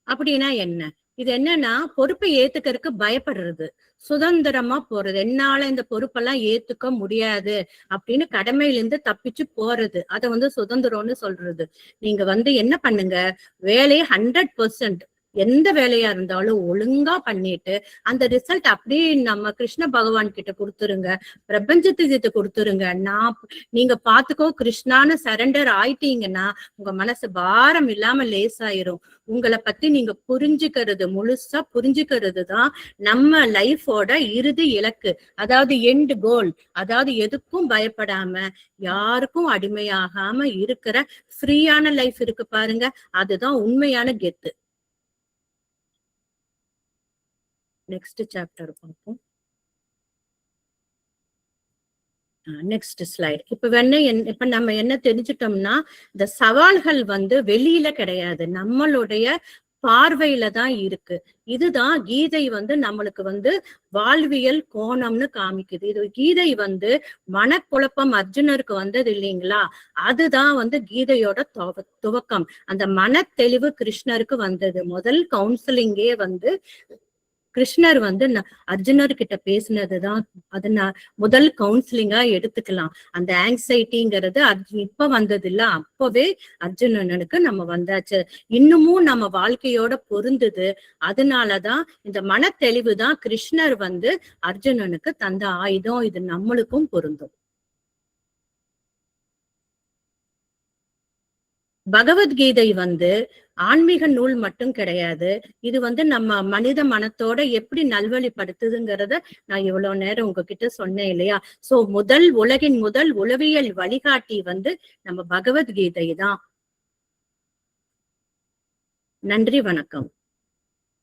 அப்படின்னா என்ன? இது என்னன்னா பொறுப்பை ஏத்துக்கிறதுக்கு பயப்படுறது, சுதந்திரமா போறது, என்னால இந்த பொறுப்பெல்லாம் ஏத்துக்க முடியாது அப்படின்னு கடமையிலிருந்து தப்பிச்சு போறது, அதை வந்து சுதந்திரம்னு சொல்றது. நீங்க வந்து என்ன பண்ணுங்க, வேலையை 100% எந்த வேலையா இருந்தாலும் ஒழுங்கா பண்ணிட்டு அந்த ரிசல்ட் அப்படியே நம்ம கிருஷ்ண பகவான் கிட்ட கொடுத்துருங்க, பிரபஞ்சத்துக்கிட்ட கொடுத்துருங்க. நீங்க பாத்துக்கோ கிருஷ்ணான்னு சரண்டர் ஆயிட்டீங்கன்னா உங்க மனசு பாரம் இல்லாம லேசாயிரும். உங்களை பத்தி நீங்க புரிஞ்சுக்கிறது, முழுசா புரிஞ்சுக்கிறது தான் நம்ம லைஃபோட இறுதி இலக்கு, அதாவது எண்ட் கோல். அதாவது எதுக்கும் பயப்படாம யாருக்கும் அடிமையாகாம இருக்கிற ஃப்ரீயான லைஃப் இருக்கு பாருங்க, அதுதான் உண்மையான கெத்து. நெக்ஸ்ட் சாப்டர் பார்ப்போம். Next slide. இப்ப நம்ம என்ன தெரிஞ்சுட்டோம்னா, இந்த சவால்கள் வந்து வெளியில கிடையாது, நம்மளுடைய பார்வையில தான் இருக்கு. இதுதான் கீதை வந்து நம்மளுக்கு வந்து வாழ்வியல் கோணம்னு காமிக்குது. இது கீதை வந்து மனக்குழப்பம் அர்ஜுனருக்கு வந்தது இல்லைங்களா, அதுதான் வந்து கீதையோட துவக்கம். அந்த மன தெளிவு கிருஷ்ணருக்கு வந்தது. முதல் கவுன்சிலிங்கே வந்து கிருஷ்ணர் வந்து அர்ஜுனர் கிட்ட பேசினதுதான் அது முதல் கவுன்சிலிங்கா எடுத்துக்கலாம். அந்த ஆங்ஸைட்டிங்கிறது இப்ப வந்தது இல்ல, அப்பவே அர்ஜுனனுக்கு நம்ம வந்தாச்சு, இன்னமும் நம்ம வாழ்க்கையோட பொருந்துது. அதனாலதான் இந்த மன தெளிவுதான் கிருஷ்ணர் வந்து அர்ஜுனனுக்கு தந்த ஆயுதம். இது நம்மளுக்கும் பொருந்தும். பகவத்கீதை வந்து ஆன்மீக நூல் மட்டும் கிடையாது, இது வந்து நம்ம மனித மனத்தோட எப்படி நல்வழிப்படுத்துதுங்கிறத நான் இவ்வளவு நேரம் உங்ககிட்ட சொன்னேன் இல்லையா. சோ உலகின் முதல் உளவியல் வழிகாட்டி வந்து நம்ம பகவத்கீதை தான். நன்றி, வணக்கம்.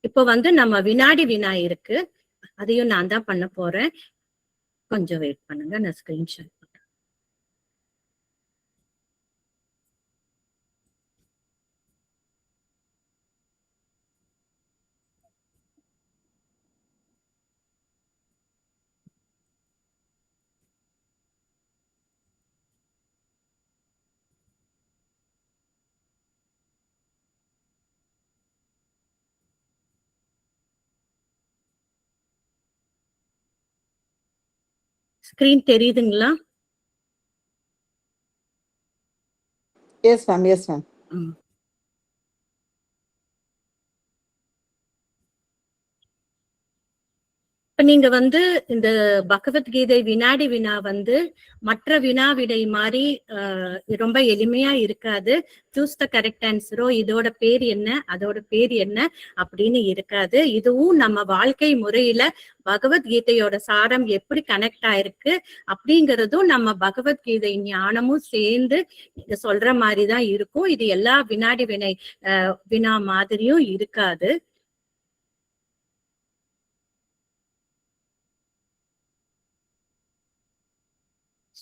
இப்ப வந்து நம்ம வினாடி வினா இருக்கு, அதையும் நான் தான் பண்ண போறேன். கொஞ்சம் வெயிட் பண்ணுங்க, நான் ஸ்கிரீன்ஷாட். ஸ்கிரீன் தெரியுதுங்களா? S ma'am, yes ma'am. இப்ப நீங்க வந்து இந்த பகவத்கீதை வினாடி வினா வந்து மற்ற வினா விடை மாதிரி ரொம்ப எளிமையா இருக்காது. சூஸ் த கரெக்ட் ஆன்சரோ, இதோட பேர் என்ன அதோட பேர் என்ன அப்படின்னு இருக்காது. இதுவும் நம்ம வாழ்க்கை முறையில பகவத்கீதையோட சாரம் எப்படி கனெக்ட் ஆயிருக்கு அப்படிங்கிறதும் நம்ம பகவத்கீதை ஞானமும் சேர்ந்து நீங்க சொல்ற மாதிரிதான் இருக்கும். இது எல்லா வினாடி வினா மாதிரியும் இருக்காது.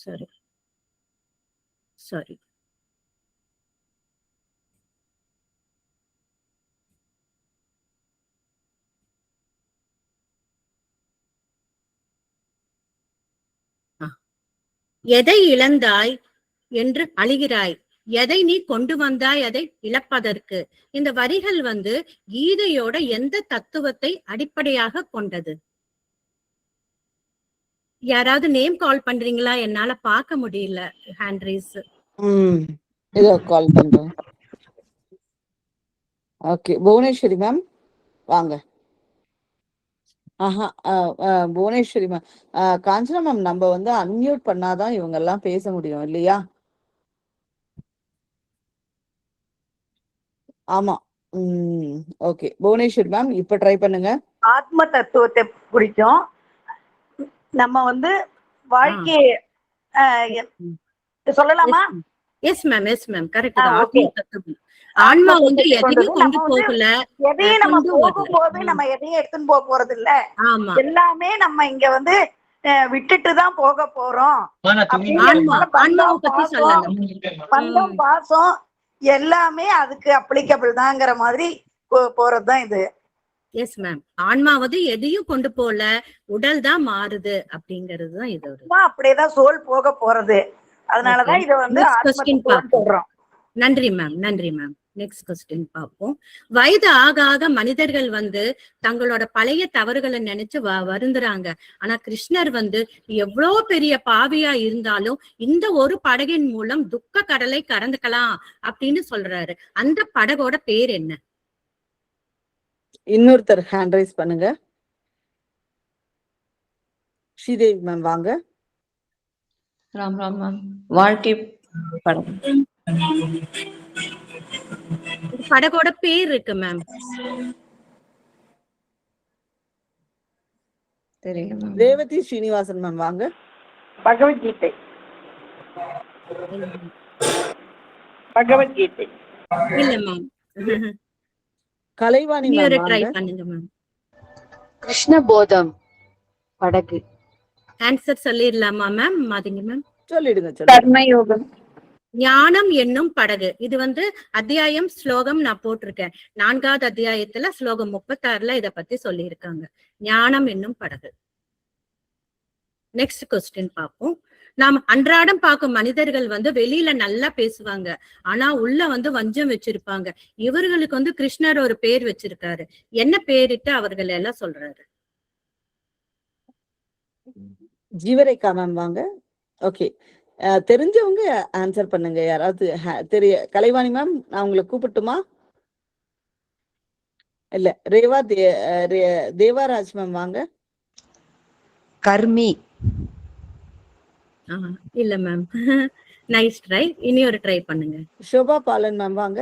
சரி சரி எதை இழந்தாய் என்று அழுகிறாய், எதை நீ கொண்டு வந்தாய் அதை இழப்பதற்கு. இந்த வரிகள் வந்து கீதையோட எந்த தத்துவத்தை அடிப்படையாக கொண்டது? யாராவது நேம் கால் பண்றீங்களா? என்னால பார்க்க முடியல ஹேண்ட் ரைஸ். இதோ கால் பண்றேன். ஓகே, புவனேஸ்வரி மேம் வாங்க. புவனேஸ்வரி மேம், காஞ்சனா மேம், நம்ம வந்து அன்மியூட் பண்ணாதான் இவங்க எல்லாம் பேச முடியும் இல்லையா? ஆமா. ஓகே புவனேஸ்வரி மேம், இப்ப ட்ரை பண்ணுங்க. ஆத்ம தத்துவத்தை குறிக்கும் நம்ம வந்து வாழ்க்கையை சொல்லலாமா? S ma'am, yes ma'am, correct தான். ஆத்ம தத்துவம். ஆன்மா வந்து எதையும் கொண்டு போகல, எதையும் நம்ம போகும்போது நம்ம எதையும் எடுத்துன்னு போக போறது இல்ல. எல்லாமே நம்ம இங்க வந்து விட்டுட்டு தான் போக போறோம். பந்தம் பாசம் எல்லாமே அதுக்கு அப்ளிகபிள் தாங்கிற மாதிரி போறதுதான் இது. Yes ma'am. ஆன்மா வந்து எதையும் கொண்டு போல, உடல் தான் மாறுது அப்படிங்கறதுதான் இது. அப்படியேதான் சோல் போக போறது. அதனாலதான் இதை வந்து சொல்றோம். நன்றி மேம், நன்றி மேம். நெக்ஸ்ட் கொஸ்டின் பார்ப்போம். வயது ஆக ஆக மனிதர்கள் வந்து தங்களோட பழைய தவறுகளை நினைச்சு வருந்துறாங்க. ஆனா கிருஷ்ணர் வந்து எவ்வளவு பெரிய பாவியா இருந்தாலும் இந்த ஒரு படகின் மூலம் துக்க கடலை கடந்துக்கலாம் அப்படின்னு சொல்றாரு. அந்த படகோட பேர் என்ன? இன்னொருத்தர் ஹேண்ட் ரைஸ் பண்ணுங்க. ஸ்ரீதேவி மேம் வாங்க. ராம் ராம் மேம். வாழ்க்கை படம். படகோட பேர் இருக்கு மேம். தெரியல மேம். ரேவதி ஸ்ரீனிவாசன் மேம் வாங்க. பகவத்கீதை. பகவத்கீதை இல்ல ma'am. Kalaivani ma'am ma'am try பண்ணுங்க மேம். கிருஷ்ண போதம் படகு. ஆன்சர் சொல்லிடலாமா மேம்? மாதிங்க மேம் சொல்லிடுங்க. கர்மயோகம். ஞானம் என்னும் படகு. இது வந்து அத்தியாயம் ஸ்லோகம் நான் போட்டிருக்கேன். 4வது அத்தியாயத்துல ஸ்லோகம் 36ல இத பத்தி சொல்லியிருக்காங்க. ஞானம் என்னும் படகு. நெக்ஸ்ட் கொஸ்டின் பார்ப்போம். நாம் அன்றாடம் பார்க்கும் மனிதர்கள் வந்து வெளியில நல்லா பேசுவாங்க, ஆனா உள்ள வந்து வஞ்சம் வச்சிருப்பாங்க. இவர்களுக்கு வந்து கிருஷ்ணர் ஒரு பேர் வச்சிருக்காரு. என்ன பேரிட்டு அவர்கள் எல்லாம் சொல்றாரு? ஜீவரேகா மேம் வாங்க. ஓகே, தெரிஞ்சவங்க ஆன்சர் பண்ணுங்க. யாராவது தெரிய கலைவாணி மேம் நான் உங்களை கூப்பிட்டுமா? இல்ல ரேவா தேவாராஜ் மேம் வாங்க. கர்மி. இல்ல மேம். Nice try. இனி ஒரு ட்ரை பண்ணுங்க. ஷோபா பாலன் மேம் வாங்க.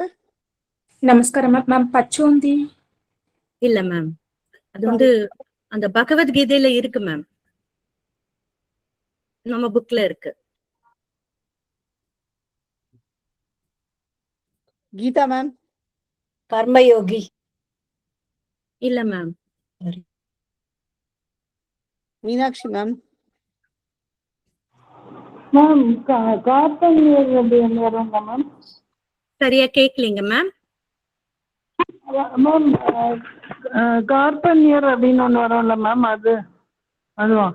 நமஸ்காரம் மேம். பச்சோந்தி. இல்ல மேம், அது வந்து அந்த பகவத்கீதையில இருக்கு மேம், நம்ம புக்ல இருக்கு. கீதா மேம். கர்மயோகி. இல்ல மேம். மீனாட்சி மேம். மேம் கார்பன்யர் அப்படின்னு வருவாங்க மேம். சரியா கேக்கலீங்க மேம். மேம் கார்பன்யர் அப்படின்னு ஒண்ணு வரும்ல மேம், அதுவா?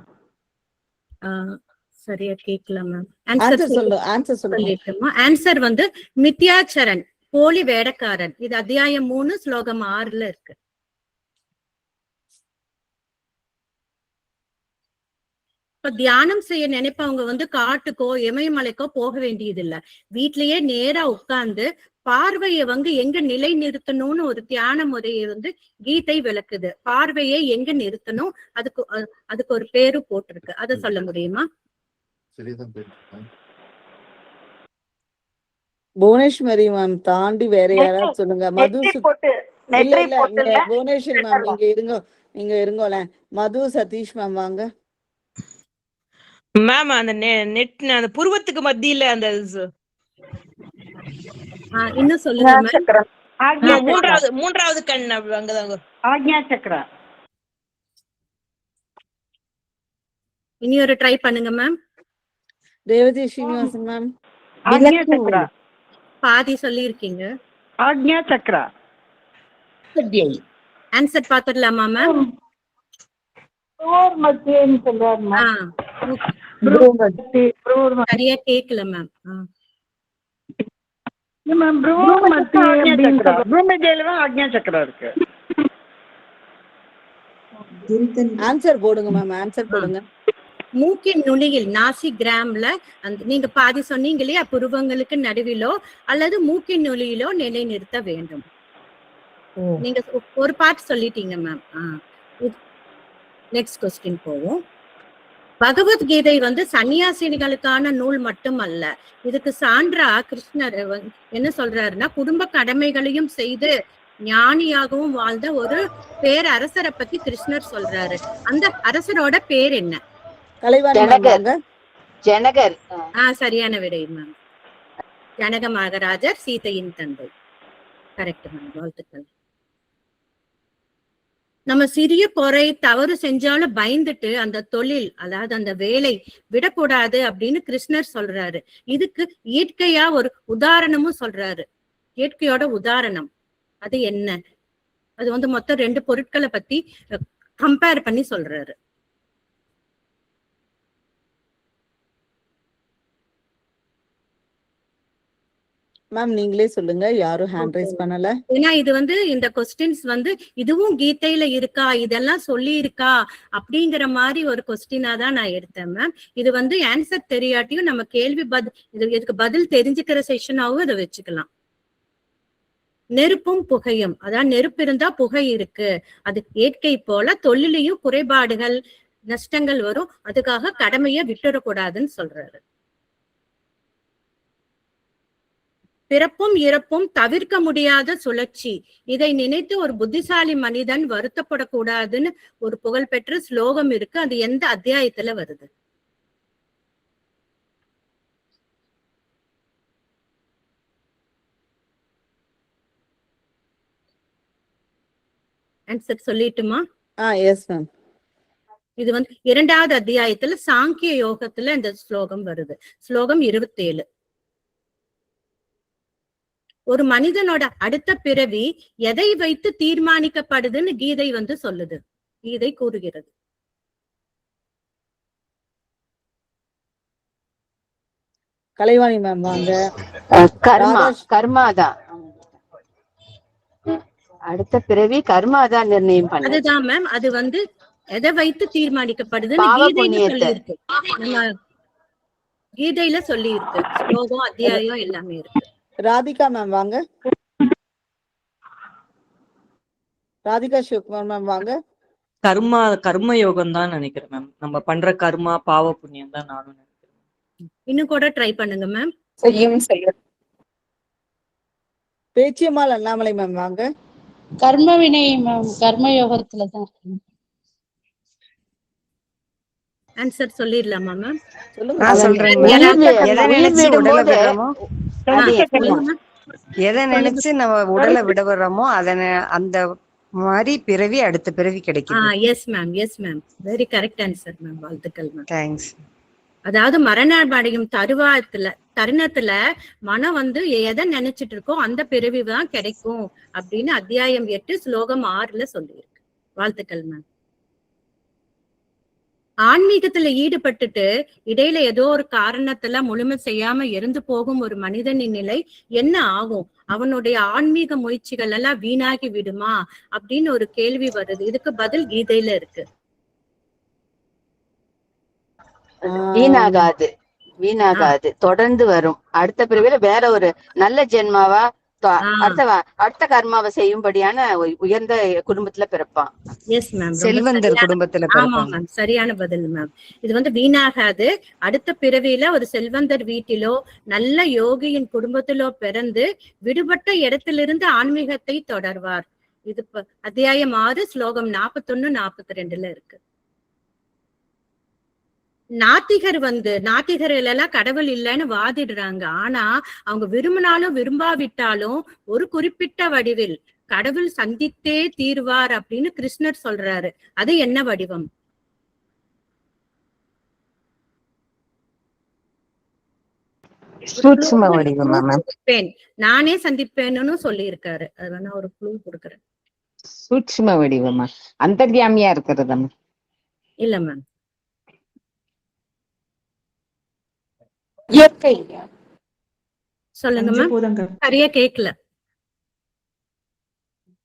சரியா கேக்கல மேம். ஆன்சர் சொல்லுங்க. ஆன்சர் வந்து மித்யாச்சரன், போலி வேடக்காரன். இது அத்தியாயம் 3 ஸ்லோகம் 6ல இருக்கு. இப்ப தியானம் செய்ய நினைப்பவங்க வந்து காட்டுக்கோ இமயமலைக்கோ போக வேண்டியது இல்ல. வீட்லயே நேரா உட்கார்ந்து பார்வையை வந்து எங்க நிலை நிறுத்தணும்னு ஒரு தியான முறையை வந்து கீதை விளக்குது. பார்வையை எங்க நிறுத்தணும், அதுக்கு ஒரு பேரு போட்டிருக்கு. அத சொல்ல முடியுமா? புவனேஸ்வரி மேம் தாண்டி வேற யாராவது சொல்லுங்க. மது புவனேஸ்வரி மேம் நீங்க இருங்கோல. மது சதீஷ் மேம் வாங்க. மேம் அந்த நெட் அந்த புருவத்துக்கு மத்தியில அந்த இன்னும் சொல்லுங்க. மூன்றாவது கண் அங்கதாங்க. ஆக்ஞா சக்கரா. இனி ஒரு ட்ரை பண்ணுங்க மேம். ரேவதி ஸ்ரீனிவாசன் மேம். ஆக்ஞா சக்கரா. பாதி சொல்லி இருக்கீங்க. ஆக்ஞா சக்கரா. ஆன்சர் பாத்துடலாமா மேம்? சரியா கேக்கல மேம். ஆன்சர் போடுங்க மேம். ஆன்சர் போடுங்க. மூக்கின் நுனியில் நாசி கிராம்ல நீங்க பாதி சொன்னீங்க இல்லையா, புருவங்களுக்கு நடுவிலோ அல்லது மூக்கின் நுனியிலோ நிலை நிறுத்த வேண்டும். நீங்க ஒரு பார்ட் சொல்லிட்டீங்க மேம். நெக்ஸ்ட் கொஸ்டின் போவோம். பகவத்கீதை வந்து சன்னியாசினிகளுக்கான நூல் மட்டும் அல்ல. இதுக்கு சான்றா கிருஷ்ணர் என்ன சொல்றாருன்னா, குடும்ப கடமைகளையும் செய்து ஞானியாகவும் வாழ்ந்த ஒரு பேரரசரை பத்தி கிருஷ்ணர் சொல்றாரு. அந்த அரசரோட பேர் என்ன? ஜனகர். சரியான விடை மேம். ஜனக மகாராஜர், சீதையின் தந்தை. கரெக்ட் மேம், வாழ்த்துக்கள். நம்ம சிறிய குறை தவறு செஞ்சாலும் பயந்துட்டு அந்த தொழில், அதாவது அந்த வேலை விடக்கூடாது அப்படின்னு கிருஷ்ணர் சொல்றாரு. இதுக்கு இயற்கையா ஒரு உதாரணமும் சொல்றாரு. இயற்கையோட உதாரணம் அது என்ன? அது வந்து மொத்தம் 2 பொருட்களை பத்தி கம்பேர் பண்ணி சொல்றாரு. மேம் நீங்களே சொல்லுங்க, யாரும் ஹேண்ட் ரைஸ் பண்ணல. ஏன்னா இது வந்து இந்த கொஸ்டின்ஸ் வந்து இதுவும் கீதையில இருக்கா, இதெல்லாம் சொல்லி இருக்கா அப்படிங்கிற மாதிரி ஒரு கொஸ்டினா தான் நான் எடுத்தேன் மேம். இது வந்து ஆன்சர் தெரியாட்டியும் நம்ம கேள்வி இதுக்கு பதில் தெரிஞ்சுக்கிற செஷனாவும் இதை வச்சுக்கலாம். நெருப்பும் புகையும், அதாவது நெருப்பு இருந்தா புகை இருக்கு, அது இயற்கை போல தொழிலையும் குறைபாடுகள் நஷ்டங்கள் வரும், அதுக்காக கடமையை விட்டுறக்கூடாதுன்னு சொல்றாரு. பிறப்பும் இறப்பும் தவிர்க்க முடியாத சுழற்சி, இதை நினைத்து ஒரு புத்திசாலி மனிதன் வருத்தப்படக்கூடாதுன்னு ஒரு புகழ்பெற்ற ஸ்லோகம் இருக்கு. அது எந்த அத்தியாயத்துல வருது? ஆன்சர் சொல்லிட்டுமா? Yes ma'am. இது வந்து 2வது அத்தியாயத்துல சாங்கிய யோகத்துல இந்த ஸ்லோகம் வருது. ஸ்லோகம் 27. ஒரு மனிதனோட அடுத்த பிறவி எதை வைத்து தீர்மானிக்கப்படுதுன்னு கீதை வந்து சொல்லுது, கீதை கூறுகிறது. கலைவாணி மேம் வாங்க. கர்மாதான் அடுத்த பிறவி கர்மாதான் நிர்ணயம் பண்ண. அதுதான் மேம், அது வந்து எதை வைத்து தீர்மானிக்கப்படுதுன்னு கீதையில சொல்லி இருக்கு. நம்ம கீதையில சொல்லி இருக்கு, ஸ்லோகம் அத்தியாயம் எல்லாமே இருக்கு. ராதிகா மேம் வாங்க. ராதிகா சிவகுமார் மேம் வாங்க. கர்ம யோகம் தான் நினைக்கிறேன் மேம். நம்ம பண்ற கர்மா பாவ புண்ணியம் தான் நானும் நினைக்கிறேன். இன்னும் கூட ட்ரை பண்ணுங்க மேம். பேச்சியம்மாள் அண்ணாமலை மேம் வாங்க. கர்ம வினை மேம், கர்ம யோகத்துல தான் இருக்கு. ஆன்சர் சொல்லிடலாமா மேம்? சொல்லுங்க. எதை நினைச்சு நம்ம உடலை விட வர்றோமோ அதனை அந்த மாதிரி பிறவி அடுத்த பிறவி கிடைக்கும். S ma'am, yes ma'am, very correct answer ma'am. வாழ்த்துக்கள் மேம். தேங்க்ஸ். அதாவது மரணம் அடையும் தருணத்துல மனம் வந்து எதை நினைச்சிட்டு இருக்கோ அந்த பிறவி தான் கிடைக்கும் அப்படின்னு அத்தியாயம் 8 ஸ்லோகம் 6ல சொல்லியிருக்கு. வாழ்த்துக்கள் மேம். ஆன்மீகத்துல ஈடுபட்டுட்டு இடையில ஏதோ ஒரு காரணத்துல முழுமை செய்யாம இறந்து போகும் ஒரு மனிதனின் நிலை என்ன ஆகும்? அவனுடைய ஆன்மீக முயற்சிகள் எல்லாம் வீணாகி விடுமா அப்படின்னு ஒரு கேள்வி வருது. இதுக்கு பதில் கீதையில இருக்கு. வீணாகாது, தொடர்ந்து வரும். அடுத்த பிறவில வேற ஒரு நல்ல ஜென்மாவா அடுத்த கர்மாவை செய்யும்படியான உயர்ந்த குடும்பத்துல பிறப்பான். எஸ் மேம், செல்வந்தர் குடும்பத்துல பிறப்பான். சரியான பதில் மேம். இது வந்து வீணாகாது. அடுத்த பிறவியில ஒரு செல்வந்தர் வீட்டிலோ நல்ல யோகியின் குடும்பத்திலோ பிறந்து விடுபட்ட இடத்திலிருந்து ஆன்மீகத்தை தொடர்வார். இது அத்தியாயம் 6 ஸ்லோகம் 41, 42ல இருக்கு. நாத்திகர்கள் எல்லாம் கடவுள் இல்லைன்னு வாதிடுறாங்க. ஆனா அவங்க விரும்பினாலும் விரும்பாவிட்டாலும் ஒரு குறிப்பிட்ட வடிவில் கடவுள் சந்தித்தே தீர்வார் அப்படின்னு கிருஷ்ணர் சொல்றாரு. அது என்ன வடிவம்? சூட்சும வடிவம். நானே சந்திப்பேன்னு சொல்லி இருக்காரு. அது வேணா ஒரு க்ளூ கொடுக்குறேன். சூட்சும வடிவமா? அந்தர்யாமியா இருக்கிறது இல்ல மேம். சொல்லுங்க மேம். சரியா கேக்கல.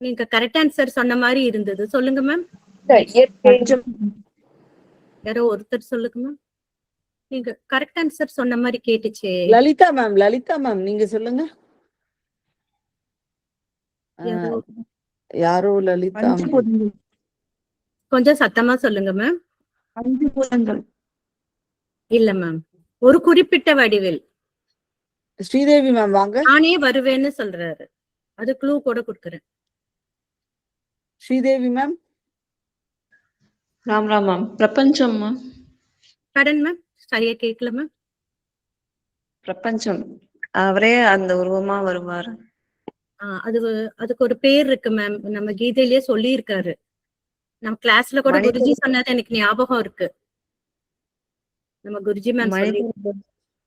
நீங்க கரெக்ட் ஆன்சர் சொன்ன மாதிரி இருந்தது. சொல்லுங்க மேம். யாரோ ஒருத்தர் சொல்லுங்க மேம். நீங்க கரெக்ட் ஆன்சர் சொன்ன மாதிரி கேட்டுச்சே. லலிதா மேம் நீங்க சொல்லுங்க. யாரோ லலிதா. கொஞ்சம் சத்தமா சொல்லுங்க மேம். இல்ல மேம், ஒரு குறிப்பிட்ட வடிவில். ஸ்ரீதேவி மேம் வாங்க. நானே வருவேன்னு சொல்றாரு. அது க்ளூ கூட கொடுக்குறேன். ஸ்ரீதேவி மேம். ராம் மேம். பிரபஞ்சம் மேம். கடன் மேம். சரியா கேட்கல மேம். பிரபஞ்சம், அவரே அந்த உருவமா வருவாரு. அதுக்கு ஒரு பேர் இருக்கு மேம். நம்ம கீதையிலேயே சொல்லி இருக்காரு. நம்ம கிளாஸ்ல கூட குருஜி சொன்னது எனக்கு ஞாபகம் இருக்கு. நம்ம குருஜி மேம்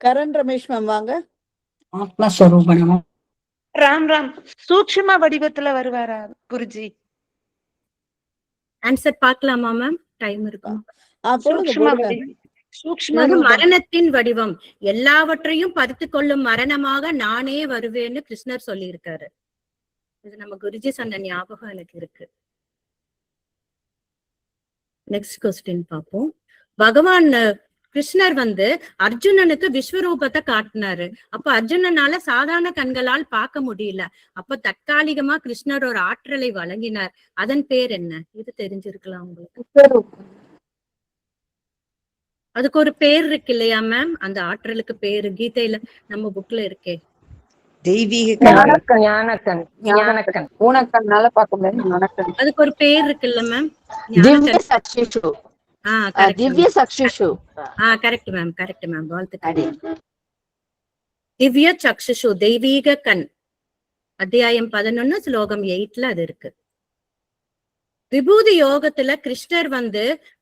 கரண் ரமேஷ் மேம் வாங்க. ராம் சூட்சும வடிவத்துல வருவாரா குருஜி? ஆன்சர் பார்க்கலாமா மேம்? டைம் இருக்கும். போடுங்க. மரணத்தின் வடிவம், எல்லாவற்றையும் பறித்து கொள்ளும் மரணமாக நானே வருவேன்னு கிருஷ்ணர் சொல்லி இருக்காரு. இது நம்ம குருஜி சொன்ன ஞாபகம் எனக்கு இருக்கு. நெக்ஸ்ட் கொஸ்டின் பார்ப்போம். பகவான் கிருஷ்ணர் அர்ஜுனனுக்கு விஸ்வரூபத்தை காட்டினாரு. அப்ப அர்ஜுனனால சாதாரண கண்களால் பார்க்க முடியல. அப்ப தற்காலிகமா கிருஷ்ணர் ஒரு ஆற்றலை வழங்கினார். அதன் பேர் என்ன? இது தெரிஞ்சிருக்கலாம் உங்களுக்கு. அதுக்கு ஒரு பேர் இருக்கு இல்லையா மேம்? அந்த ஆற்றலுக்கு பேரு கீதையில நம்ம புக்ல இருக்கே. அதுக்கு ஒரு பேர் இருக்குல்ல ma'am? Correct ma'am, correct ma'am. வாழ்த்துக்கள். திவ்ய சக்ஷுஷு, தெய்வீக கண். அத்தியாயம் 11 ஸ்லோகம் 8ல அது இருக்கு. விபூதி யோகத்துல கிருஷ்ணர்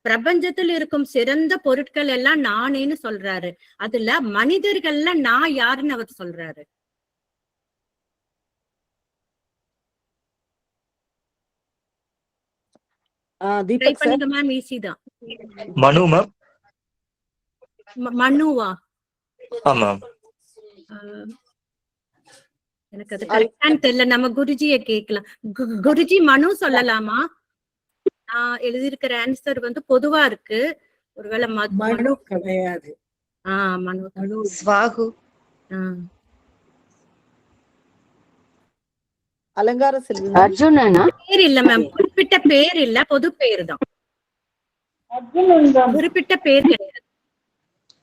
பிரபஞ்சத்தில் இருக்கும் சிறந்த பொருட்கள் எல்லாம் நானேன்னு சொல்றாரு. அதுல மனிதர்கள்ல நான் யாருன்னு அவர் சொல்றாரு. மேம் ஈஸி தான். மனு மேம். மனுவா? ஆமா. எனக்கு அது கரெக்டான்னு தெரியல. நம்ம குருஜியை கேட்கலாம். குருஜி மனு சொல்லலாமா? எழுதியிருக்கிற ஆன்சர் பொதுவா இருக்கு. ஒருவேளை மனு கிடையாது. மனு ஸ்வாகு. அலங்கார செல்வி. அர்ஜுனனா? பேர் இல்ல மேம், குறிப்பிட்ட பேர் இல்ல, பொது பேர் தான். குறிப்பிட்ட பேர் கிடையாது.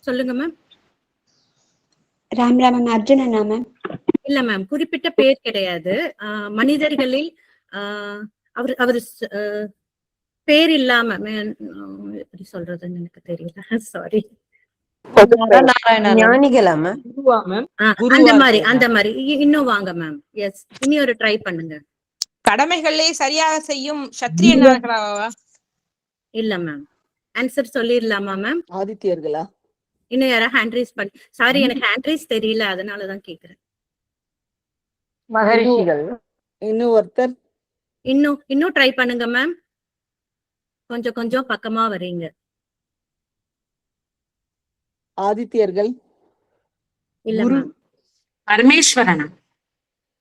சொல்லுங்க மேம். ராம் ராமன் அர்ஜுனனா மேம்? இல்ல மேம், குறிப்பிட்ட பேர் கிடையாது. மனிதர்களில் அவர் அவர் பேர் இல்லாம எப்படி சொல்றதுன்னு எனக்கு தெரியல. சாரி. அந்த மாதிரி இன்னும் வாங்க மேம். எஸ், இனி ஒரு ட்ரை பண்ணுங்க. கடமைகளை சரியாக செய்யும் சத்திரியர்களாவா? இல்ல மேம். ஆன்சர் சொல்லிடலாமா மேம்? ஆதித்யர்களா? இன்னும் யாரா ஹேண்ட் ரைஸ் பண்ணி? சாரி, எனக்கு ஹேண்ட் ரைஸ் தெரியல, அதனாலதான் கேக்குறேன். மகரிஷிகள். இன்னும் ஒருத்தர். இன்னும் ட்ரை பண்ணுங்க மேம். கொஞ்சம் கொஞ்சம் பக்கமா வரீங்க. ஆதித்யர்கள். இல்ல மேம். பரமேஸ்வரனா?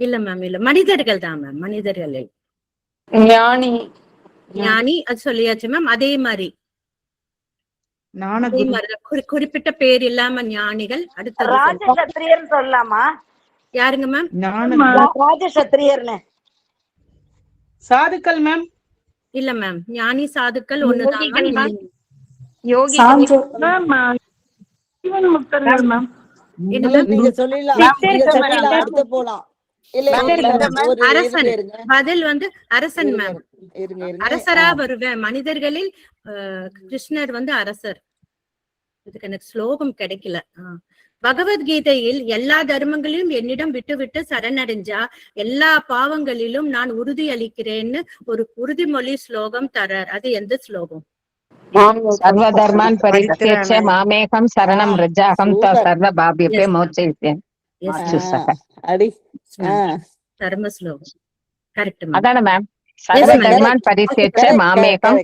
இல்ல மேம், இல்ல. மனிதர்கள் தான் மேம், மனிதர்கள். ஞானி. ஞானி அது சொல்லியாச்சு மேம். அதே மாதிரி குறிப்பிட்ட பேர் இல்லாம ஞானிகள். அடுத்தது ராஜசத்திரியர் சொல்லலாமா? யாருங்க மேம்? ராஜசத்திரியர்னு. சாதுக்கள் மேம்? இல்ல மேம், ஞானி சாதுக்கள் ஒண்ணுதான். நீங்க சொல்லலாம். அடுத்து போலாம். அரசன். பதில் அரசன் மேம். அரசரா வருவேன். மனிதர்களில் கிருஷ்ணர் அரசர். இதுக்கு எனக்கு ஸ்லோகம் கிடைக்கல. பகவத்கீதையில் எல்லா தர்மங்களையும் என்னிடம் விட்டு விட்டு சரணடைஞ்சா எல்லா பாவங்களிலும் நான் உறுதி அளிக்கிறேன்னு ஒரு உறுதிமொழி ஸ்லோகம் தரார். அது எந்த ஸ்லோகம்? சர்வதர்மான் பரித்யஜ்ய மாமேகம் சரணம் ரஜ்ஜாஹம் சர்வ பாப்யபே மோட்சயிஷ்யாமி. தர்ம ஸ்லோகம். Correct ma'am. அதானே மேம்? சர்வதர்மான் பரித்யஜ்ய மாமேகம்.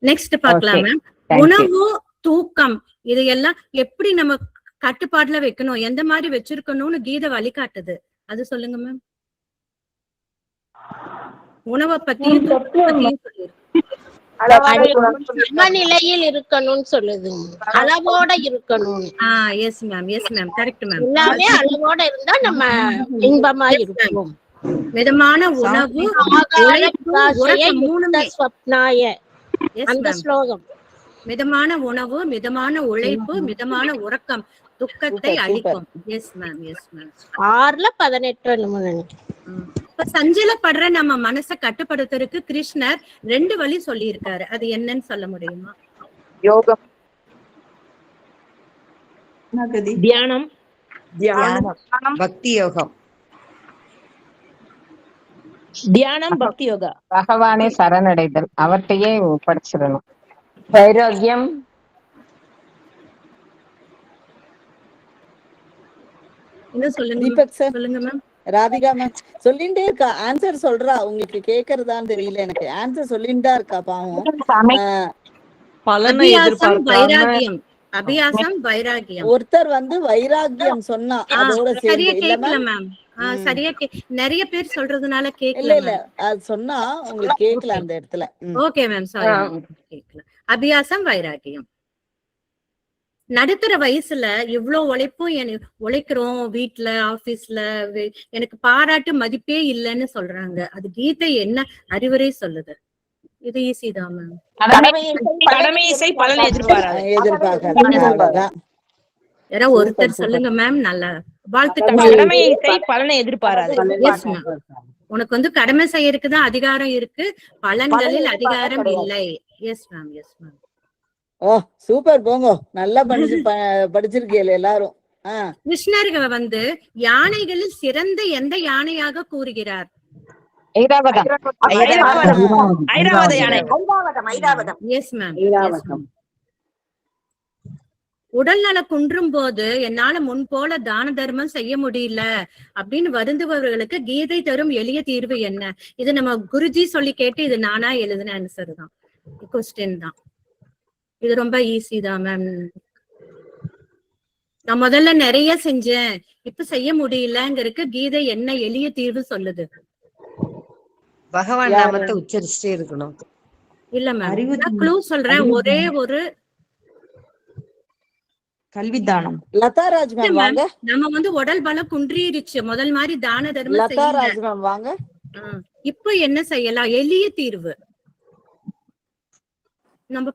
நெக்ஸ்ட் பார்க்கலாம் மேம். உணவு, தூக்கம் இதையெல்லாம் எப்படி நம்ம கட்டுப்பாடுல வைக்கணும், எந்த மாதிரி வச்சிருக்கணும்னு கீதை வழிகாட்டுது. அது சொல்லுங்க மேம். உணவை பத்தியும் சமநிலையில் இருக்கணும்னு சொல்லுது. அளவோட இருக்கணும். S ma'am, yes ma'am, correct ma'am. எல்லாமே அளவோட இருந்தா நம்ம இன்பமா இருக்கும். மிதமான உணவு, அந்த ஸ்லோகம். மிதமான உணவு, மிதமான உழைப்பு, மிதமான உறக்கம் துக்கத்தை அளிக்கும். S ma'am, yes ma'am. 6:18 இப்ப சஞ்சலப்படுற நம்ம மனசை கட்டுப்படுத்துறதுக்கு கிருஷ்ணர் 2 வழி சொல்லி இருக்காரு. அது என்னன்னு சொல்ல முடியுமா? யோகம். தியானம். பக்தி யோகம். தியானம், பக்தி யோகா. பகவானே சரணடைதல், அவர்கிட்டயே படிச்சிடணும். வைராகியம். இன்னும் சொல்லுங்க. சொல்லுங்க மேம். ராதிகா மேம் சொல்லிட்டே இருக்கா, ஆன்சர் சொல்றா. உங்களுக்கு கேக்குறதான்னு தெரியல, எனக்கு ஆன்சர் சொல்லிட்டா இருக்கா பாவம். பலனை அபியாசம் எதிர்பார்க்காம வைராகியம். அபியாசம் வைராகியம். ஒருத்தர் வைராகியம் சொன்னா அதோட சரியா சேர்ந்து இல்ல கேக்கல மேம். மேம். சரியா நிறைய பேர் சொல்றதுனால இல்ல கேக்கல. இல்ல அது சொன்னா உங்களுக்கு கேக்கல அந்த இடத்துல. ஓகே மேம், சாரி கேக்கல. அபியாசம் வைராகியம். நடுத்தர வயசுல இவ்வளவு உழைப்பும் உழைக்கிறோம், வீட்டுல ஆபீஸ்ல எனக்கு பாராட்டு மதிப்பே இல்லைன்னு சொல்றாங்க. அது கீதை என்ன அறிவுரை சொல்லுது? இது ஈஸி தான் மேம். கடமையை செய் பலன் எதிர்பார்க்காத. யாராவது ஒருத்தர் சொல்லுங்க மேம். நல்லா வாழ்த்துக்கள். கடமையை செய் பலனை எதிர்பாராது. Yes ma'am. உனக்கு கடமை செய்யறதுக்கு தான் அதிகாரம் இருக்கு, பலன்களில் அதிகாரம் இல்லை. Yes ma'am, yes ma'am. Oh super, போங்க. நல்லா படிச்சிருக்கீங்க எல்லாரும். கிருஷ்ணர் யானைகளில் சிறந்த எந்த யானையாக கூறுகிறார்? Yes ma'am. உடல்நல குன்றும் போது என்னால முன் போல தான தர்மம் செய்ய முடியல அப்படின்னு வருந்துபவர்களுக்கு கீதை தரும் எளிய தீர்வு என்ன? இது நம்ம குருஜி சொல்லி கேட்டு இது நானா எழுதின ஆன்சர் தான், கொஸ்டின் தான். இது ரொம்ப ஈஸி தான் மேம். நான் முதல்ல நிறைய செஞ்சேன், இப்ப செய்ய முடியலங்கிறதுக்கு கீதை என்ன எளிய தீர்வு சொல்லுது? பகவான் நாமத்தை உச்சரிச்சுட்டே இருக்கணும். இல்ல மேம், க்ளூ சொல்றேன். ஒரே ஒரு கல்விதானம். லதாராஜ் மேம் வாங்க. நம்ம உடல் பலம் குன்றிருச்சு, முதல் மாதிரி தான தர்மம் லதாராஜ் மேம் வாங்க. இப்ப என்ன செய்யலாம்? எளிய தீர்வு நம்ம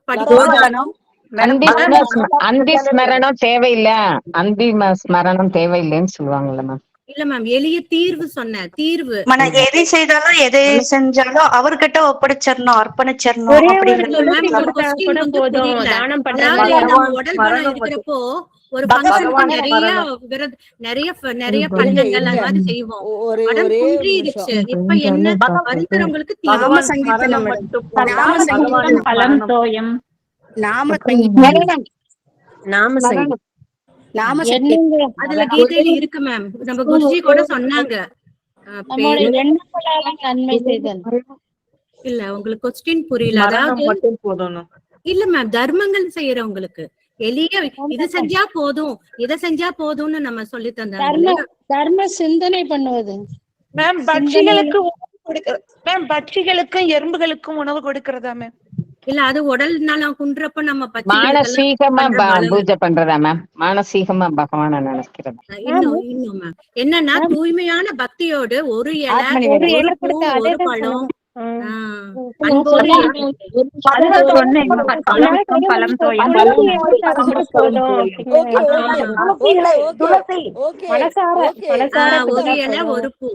அந்தி ஸ்மரணம் தேவையில்லை, அந்திம ஸ்மரணம் தேவையில்லைன்னு சொல்லுவாங்கல்ல மேம். இல்ல மேம், எளிய தீர்வு சொன்ன தீர்வு. எதை செய்தாலும் எதை செஞ்சாலும் அவர்கிட்ட ஒப்படைச்சிடணும், அர்ப்பணிச்சிடணும். உடல் பலம் இருக்கிறப்போ ஒரு நிறைய பலன்கள் அந்த மாதிரி செய்வோம். உடல் குன்றிருச்சு, இப்ப என்ன வருகிறவங்களுக்கு அதுல கீதையில இருக்கு மேம். நம்ம குருஜி கூட சொன்னாங்க. இல்ல உங்களுக்கு கொஸ்டின் புரியல. அதாவது இல்ல மேம், தர்மங்கள் செய்யறவங்களுக்கு எளிய இது செஞ்சா போதும், இதை செஞ்சா போதும்னு நம்ம சொல்லி தந்தாங்க. தர்ம சிந்தனை பண்ணுவது மேம். பட்சிகளுக்கு மேம், பட்சிகளுக்கும் எறும்புகளுக்கும் உணவு கொடுக்கறதா மேம்? இல்ல அது உடல் நலம் குன்றப்ப நம்ம மானசீகமா பூஜை பண்றதா மேம், மானசீகமா பகவான நினைக்கிறது. இன்னும் மேம் என்னன்னா தூய்மையான பக்தியோடு ஒரு இலை, ஒரு பழம், ஒரு இலை ஒரு பூ.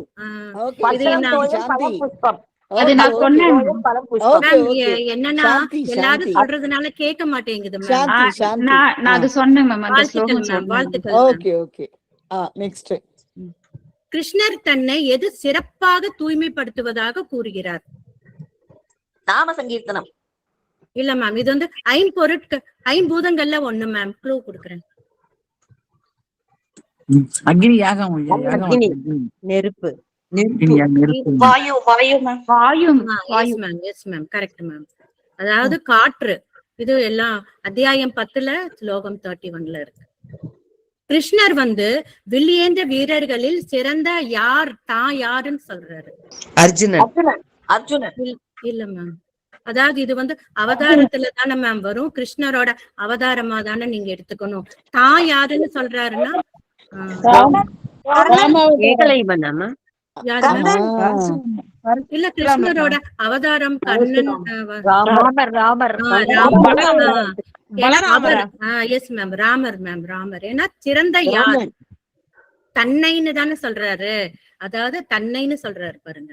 என்னன்னா எல்லாரும் சொல்றதுனால கேட்க மாட்டேங்குது. கிருஷ்ணர் தன்னை எது சிறப்பாக தூய்மைப்படுத்துவதாக கூறுகிறார்? நாம சங்கீர்த்தனம். இல்ல மேம், இது ஐம்பூதங்கள்ல ஒண்ணு மேம். க்ளூ கொடுக்குறேன். அக்னி யாகம், நெருப்பு, வாயு. Correct ma'am. அதாவது காற்று. இது எல்லாம் அத்தியாயம் 10ல ஸ்லோகம் 31ல இருக்கு. கிருஷ்ணர் வில்லியேந்த வீரர்களில் சிறந்த யாருன்னு சொல்றாரு? அர்ஜுனன். இல்ல மேம், அதாவது இது அவதாரத்துல தானே மேம் வரும். கிருஷ்ணரோட அவதாரமா தானே நீங்க எடுத்துக்கணும். தான் யாருன்னு சொல்றாருன்னா இல்ல, கிருஷ்ணரோட அவதாரம் கண்ணன். Yes ma'am, Ramar. ஏன்னா சிறந்த யார் தன்னைன்னு தானே சொல்றாரு. அதாவது தன்னைன்னு சொல்றாரு பாருங்க,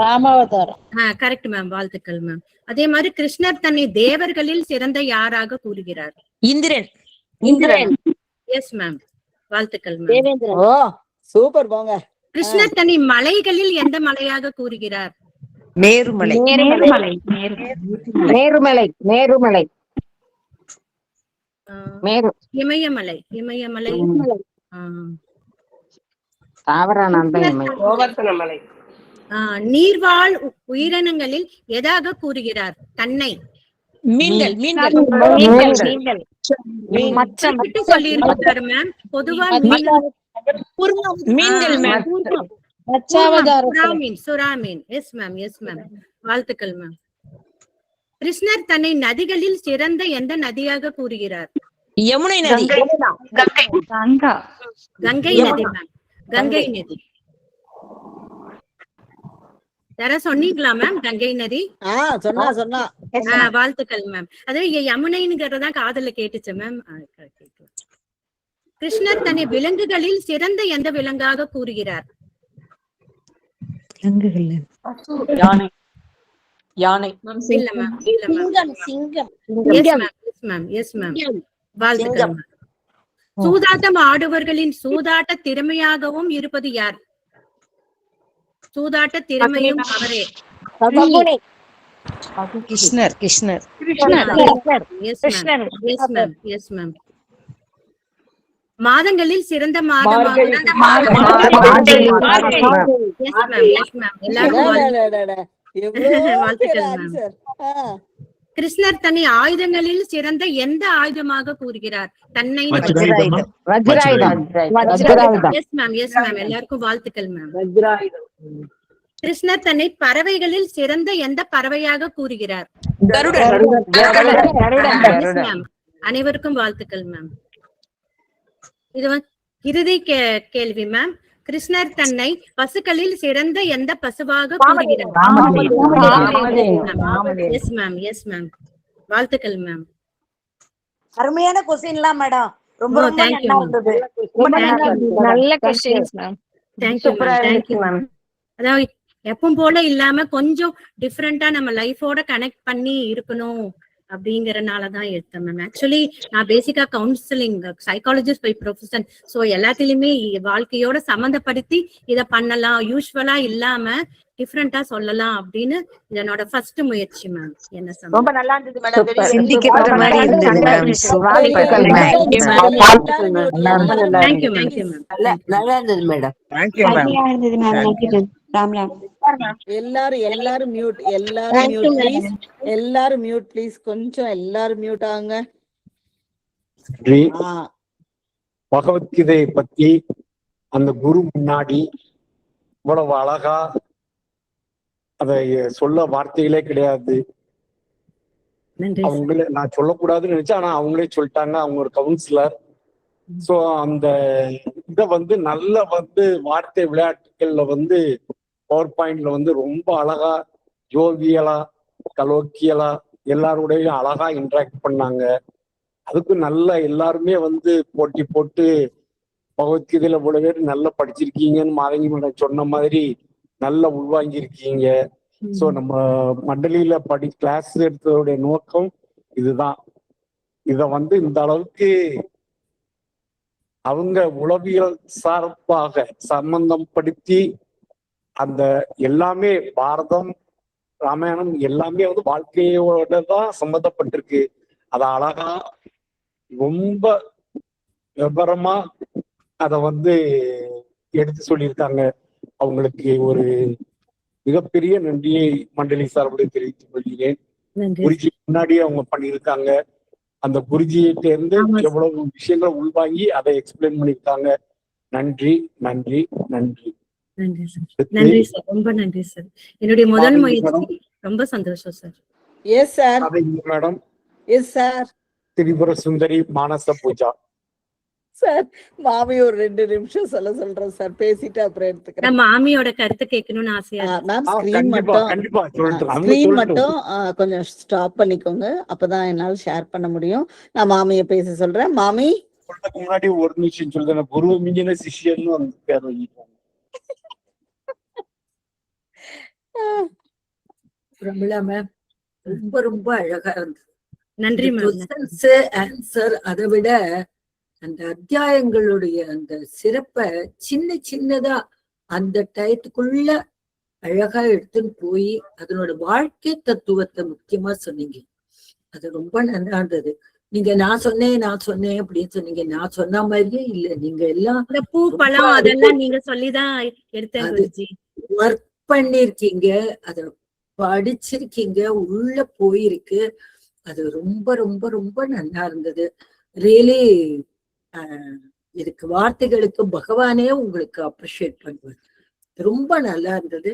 ராமாவதாரம். கரெக்ட் மேம், வாழ்த்துக்கள் மேம். அதே மாதிரி கிருஷ்ணர் தன்னை தேவர்களில் சிறந்த யாராக கூறுகிறார்? இந்திரன். எஸ் மேம், வாழ்த்துக்கள் மேம். சூப்பர், போங்க. கிருஷ்ணர் தன்னை மலைகளில் எந்த மலையாக கூறுகிறார்? மேருமலை. இமயமலை. தாவரானந்தம் கோவர்த்தனமலை. நீர்வாழ் உயிரினங்களில் எதாக கூறுகிறார்? தன்னை மீன்கள் மீன்கள் மீன்கள் குறிப்பிட்டு சொல்லியிருக்காரு மேம். பொதுவா மீன்கள் மேம். சுறாமீன். Yes ma'am, yes ma'am. வாழ்த்துக்கள் மேம். கிருஷ்ணர் தன்னை நதிகளில் சிறந்த எந்த நதியாக கூறுகிறார்? யமுனை நதி. கங்கை நதி மேம். கங்கை நதி. யாரா சொன்னீங்களா மேம்? கங்கை நதி சொன்னா வாழ்த்துக்கள் மேம். அது யமுனைங்கிறதா காதல கேட்டுச்சு மேம். கிருஷ்ணர் தன்னை விலங்குகளில் சிறந்த எந்த விலங்காக கூறுகிறார்? யானை. யானை. இல்ல மேம், இல்ல மேம். சிங்கம். S ma'am, yes ma'am. வாழ்த்துக்கள் மேம். சூதாட்டம் ஆடுவர்களின் சூதாட்ட திறமையாகவும் இருப்பது யார்? சூதாட்ட திறமையும் அவரே. கிருஷ்ணர் கிருஷ்ணர் எஸ் மேம். மாதங்களில் சிறந்த மாதமாக கிருஷ்ணர் தன்னை ஆயுதங்களில் சிறந்த எந்த ஆயுதமாக கூறுகிறார்? தன்னை. S ma'am, yes ma'am. எல்லாருக்கும் வாழ்த்துக்கள் மேம். கிருஷ்ணர் தன்னை பறவைகளில் சிறந்த எந்த பறவையாக கூறுகிறார்? அனைவருக்கும் வாழ்த்துக்கள் மேம். இது இறுதி கேள்வி மேம். கிருஷ்ணர் தன்னை பசுக்களில் சிறந்த எந்த பசுவாக கூறுகிறார்? S ma'am, yes ma'am. வாழ்த்துக்கள் மேம். அருமையான கொஸ்டின்லாம் மேடம். ரொம்ப ரொம்ப நல்லா இருந்தது. நல்ல questions ma'am. Thank you ma'am. Thank you ma'am. அதாவது எப்பவும் போல இல்லாம கொஞ்சம் டிஃப்ரெண்டா நம்ம லைஃபோட கனெக்ட் பண்ணி இருக்கணும் அப்படிங்கறனாலதான் எடுத்தேன் மேம். ஆக்சுவலி நான் basically counselling psychologist by profession. So எல்லாத்திலயுமே வாழ்க்கையோட சம்மந்தப்படுத்தி இத பண்ணலாம், யூஸ்வலா இல்லாம டிஃப்ரெண்டா சொல்லலாம் அப்படின்னு என்னோட ஃபர்ஸ்ட் முயற்சி மேம். என்ன ரொம்ப நல்லா இருந்தது மேடம். சிந்திக்கிற மாதிரி இருந்தது மேம். Thank you ma'am. நல்லா இருந்தது மேடம். எல்லாரும் மியூட் ப்ளீஸ். எல்லாரும் மியூட் ப்ளீஸ். கொஞ்சம் எல்லாரும் மியூட் ஆகுங்க. பகவத்கீதையை பத்தி அந்த குரு முன்னாடி இவ்வளவு அழகா அதை சொல்ல வார்த்தைகளே கிடையாது. அவங்களே நான் சொல்லக்கூடாதுன்னு நினைச்சேன், ஆனா அவங்களே சொல்லிட்டாங்க. அவங்க ஒரு கவுன்சிலர். சோ அந்த இத நல்ல வார்த்தை விளையாட்டுகள்ல பவர் பாயிண்ட்ல ரொம்ப அழகா ஜோவியலா கலோக்கியலா எல்லாரோடையும் அழகா இன்டராக்ட் பண்ணாங்க. அதுக்கு நல்ல எல்லாருமே போட்டி போட்டு பகவத்கீதையில இவ்வளவு பேர் நல்லா படிச்சிருக்கீங்கன்னு மாதங்கி மேடம் சொன்ன மாதிரி நல்லா உள்வாங்கி இருக்கீங்க. சோ நம்ம மண்டலியில கிளாஸ் எடுத்ததோடைய நோக்கம் இதுதான். இத இந்த அளவுக்கு அவங்க உளவியல் சார்பாக சம்பந்தம் படுத்தி அந்த எல்லாமே பாரதம் ராமாயணம் எல்லாமே வாழ்க்கையோட தான் சம்பந்தப்பட்டிருக்கு. அத அழகா ரொம்ப விவரமா அத எடுத்து சொல்லியிருக்காங்க. அவங்களுக்கு ஒரு மிகப்பெரிய நன்றியை மண்டலி சார்புடைய தெரிவித்துக் கொள்கிறேன். குருஜி முன்னாடியே அவங்க பண்ணியிருக்காங்க. அந்த குருஜியிட்ட இருந்து எவ்வளவு விஷயங்களை உள்வாங்கி அதை எக்ஸ்பிளைன் பண்ணியிருக்காங்க. நன்றி நன்றி நன்றி. நன்றி சார். நன்றி சார். ரொம்ப நன்றி சார். என்னுடைய முதல் முயற்சி. ரொம்ப சந்தோஷம் sir. Yes sir. Madam. Yes sir. Tripura Sundari மானச பூஜா சார். மாமி ஒரு 2 நிமிஷம் சொல்றேன் சார். பேசிட்டு அப்புறம் எடுத்துக்கிறேன். மாமியோட கருத்து கேட்கணும்னு ஆசையா மேம். ஸ்கிரீன் மட்டும் கொஞ்சம் ஸ்டாப் பண்ணிக்கோங்க. அப்பதான் என்னால ஷேர் பண்ண முடியும். நான் மாமிய பேச சொல்றேன். மாமி முன்னாடி ஒரு நிமிஷம் சொல்றேன். குரு மிஞ்சின சிஷ்யன்னு பேர் வைப்பாங்க. பிரமிளா மேம் ரொம்ப ரொம்ப அழகா இருந்தது. நன்றி மேம். ஆன்சர் அதை விட அந்த அத்தியாயங்களுடைய அந்த சிறப்பை சின்னதா அந்த டயத்துக்குள்ள அழகா எடுத்துன்னு போய் அதனோட வாழ்க்கை தத்துவத்தை முக்கியமா சொன்னீங்க. அது ரொம்ப நல்லா இருந்தது. நீங்க நான் சொன்னேன் அப்படின்னு சொன்னீங்க. நான் சொன்ன மாதிரியே இல்ல. நீங்க எல்லாம் இந்த பூ பழம் அதெல்லாம் நீங்க சொல்லிதான் எடுத்தேன் குருஜி. ஒர்க் பண்ணிருக்கீங்க, அத படிச்சிருக்கீங்க, உள்ள போயிருக்கு. அது ரொம்ப ரொம்ப ரொம்ப நல்லா இருந்தது. ரியலி இதுக்கு வார்த்தைகளுக்கு பகவானே உங்களுக்கு அப்ரிஷியேட் பண்ணுவேன். ரொம்ப நல்லா இருந்தது.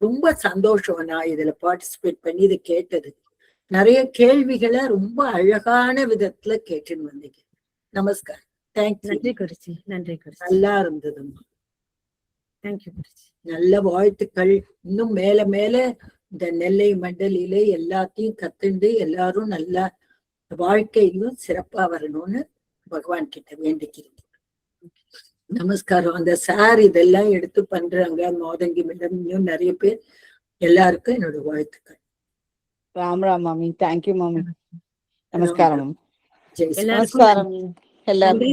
ரொம்ப சந்தோஷம் நான் இதுல பார்ட்டிசிபேட் பண்ணி இதை கேட்டது. நிறைய கேள்விகளை ரொம்ப அழகான விதத்துல கேட்டுன்னு வந்தீங்க. நமஸ்கார். தேங்க்யூ. நன்றி குருஜி. நன்றி குருஜி. நல்லா இருந்ததுமா. தேங்க்யூ குருஜி. நல்ல வாழ்த்துக்கள். இன்னும் மேல மேல இந்த நெல்லை மண்டலில எல்லாத்தையும் கத்துண்டு எல்லாரும் நல்லா வாழ்க்கையிலும் சிறப்பா வரணும்னு பகவான் கிட்ட வேண்டிக்கிறேன். நமஸ்காரம். அந்த சார் இதெல்லாம் எடுத்து பண்றாங்க, மோதங்கி மேடம், இன்னும் நிறைய பேர், எல்லாருக்கும் என்னோட வாழ்த்துக்கள். ராம் ராம் மாமி. தேங்க்யூ மாமி. நமஸ்காரம். ஜெய் நமஸ்காரம் எல்லாருக்கும்.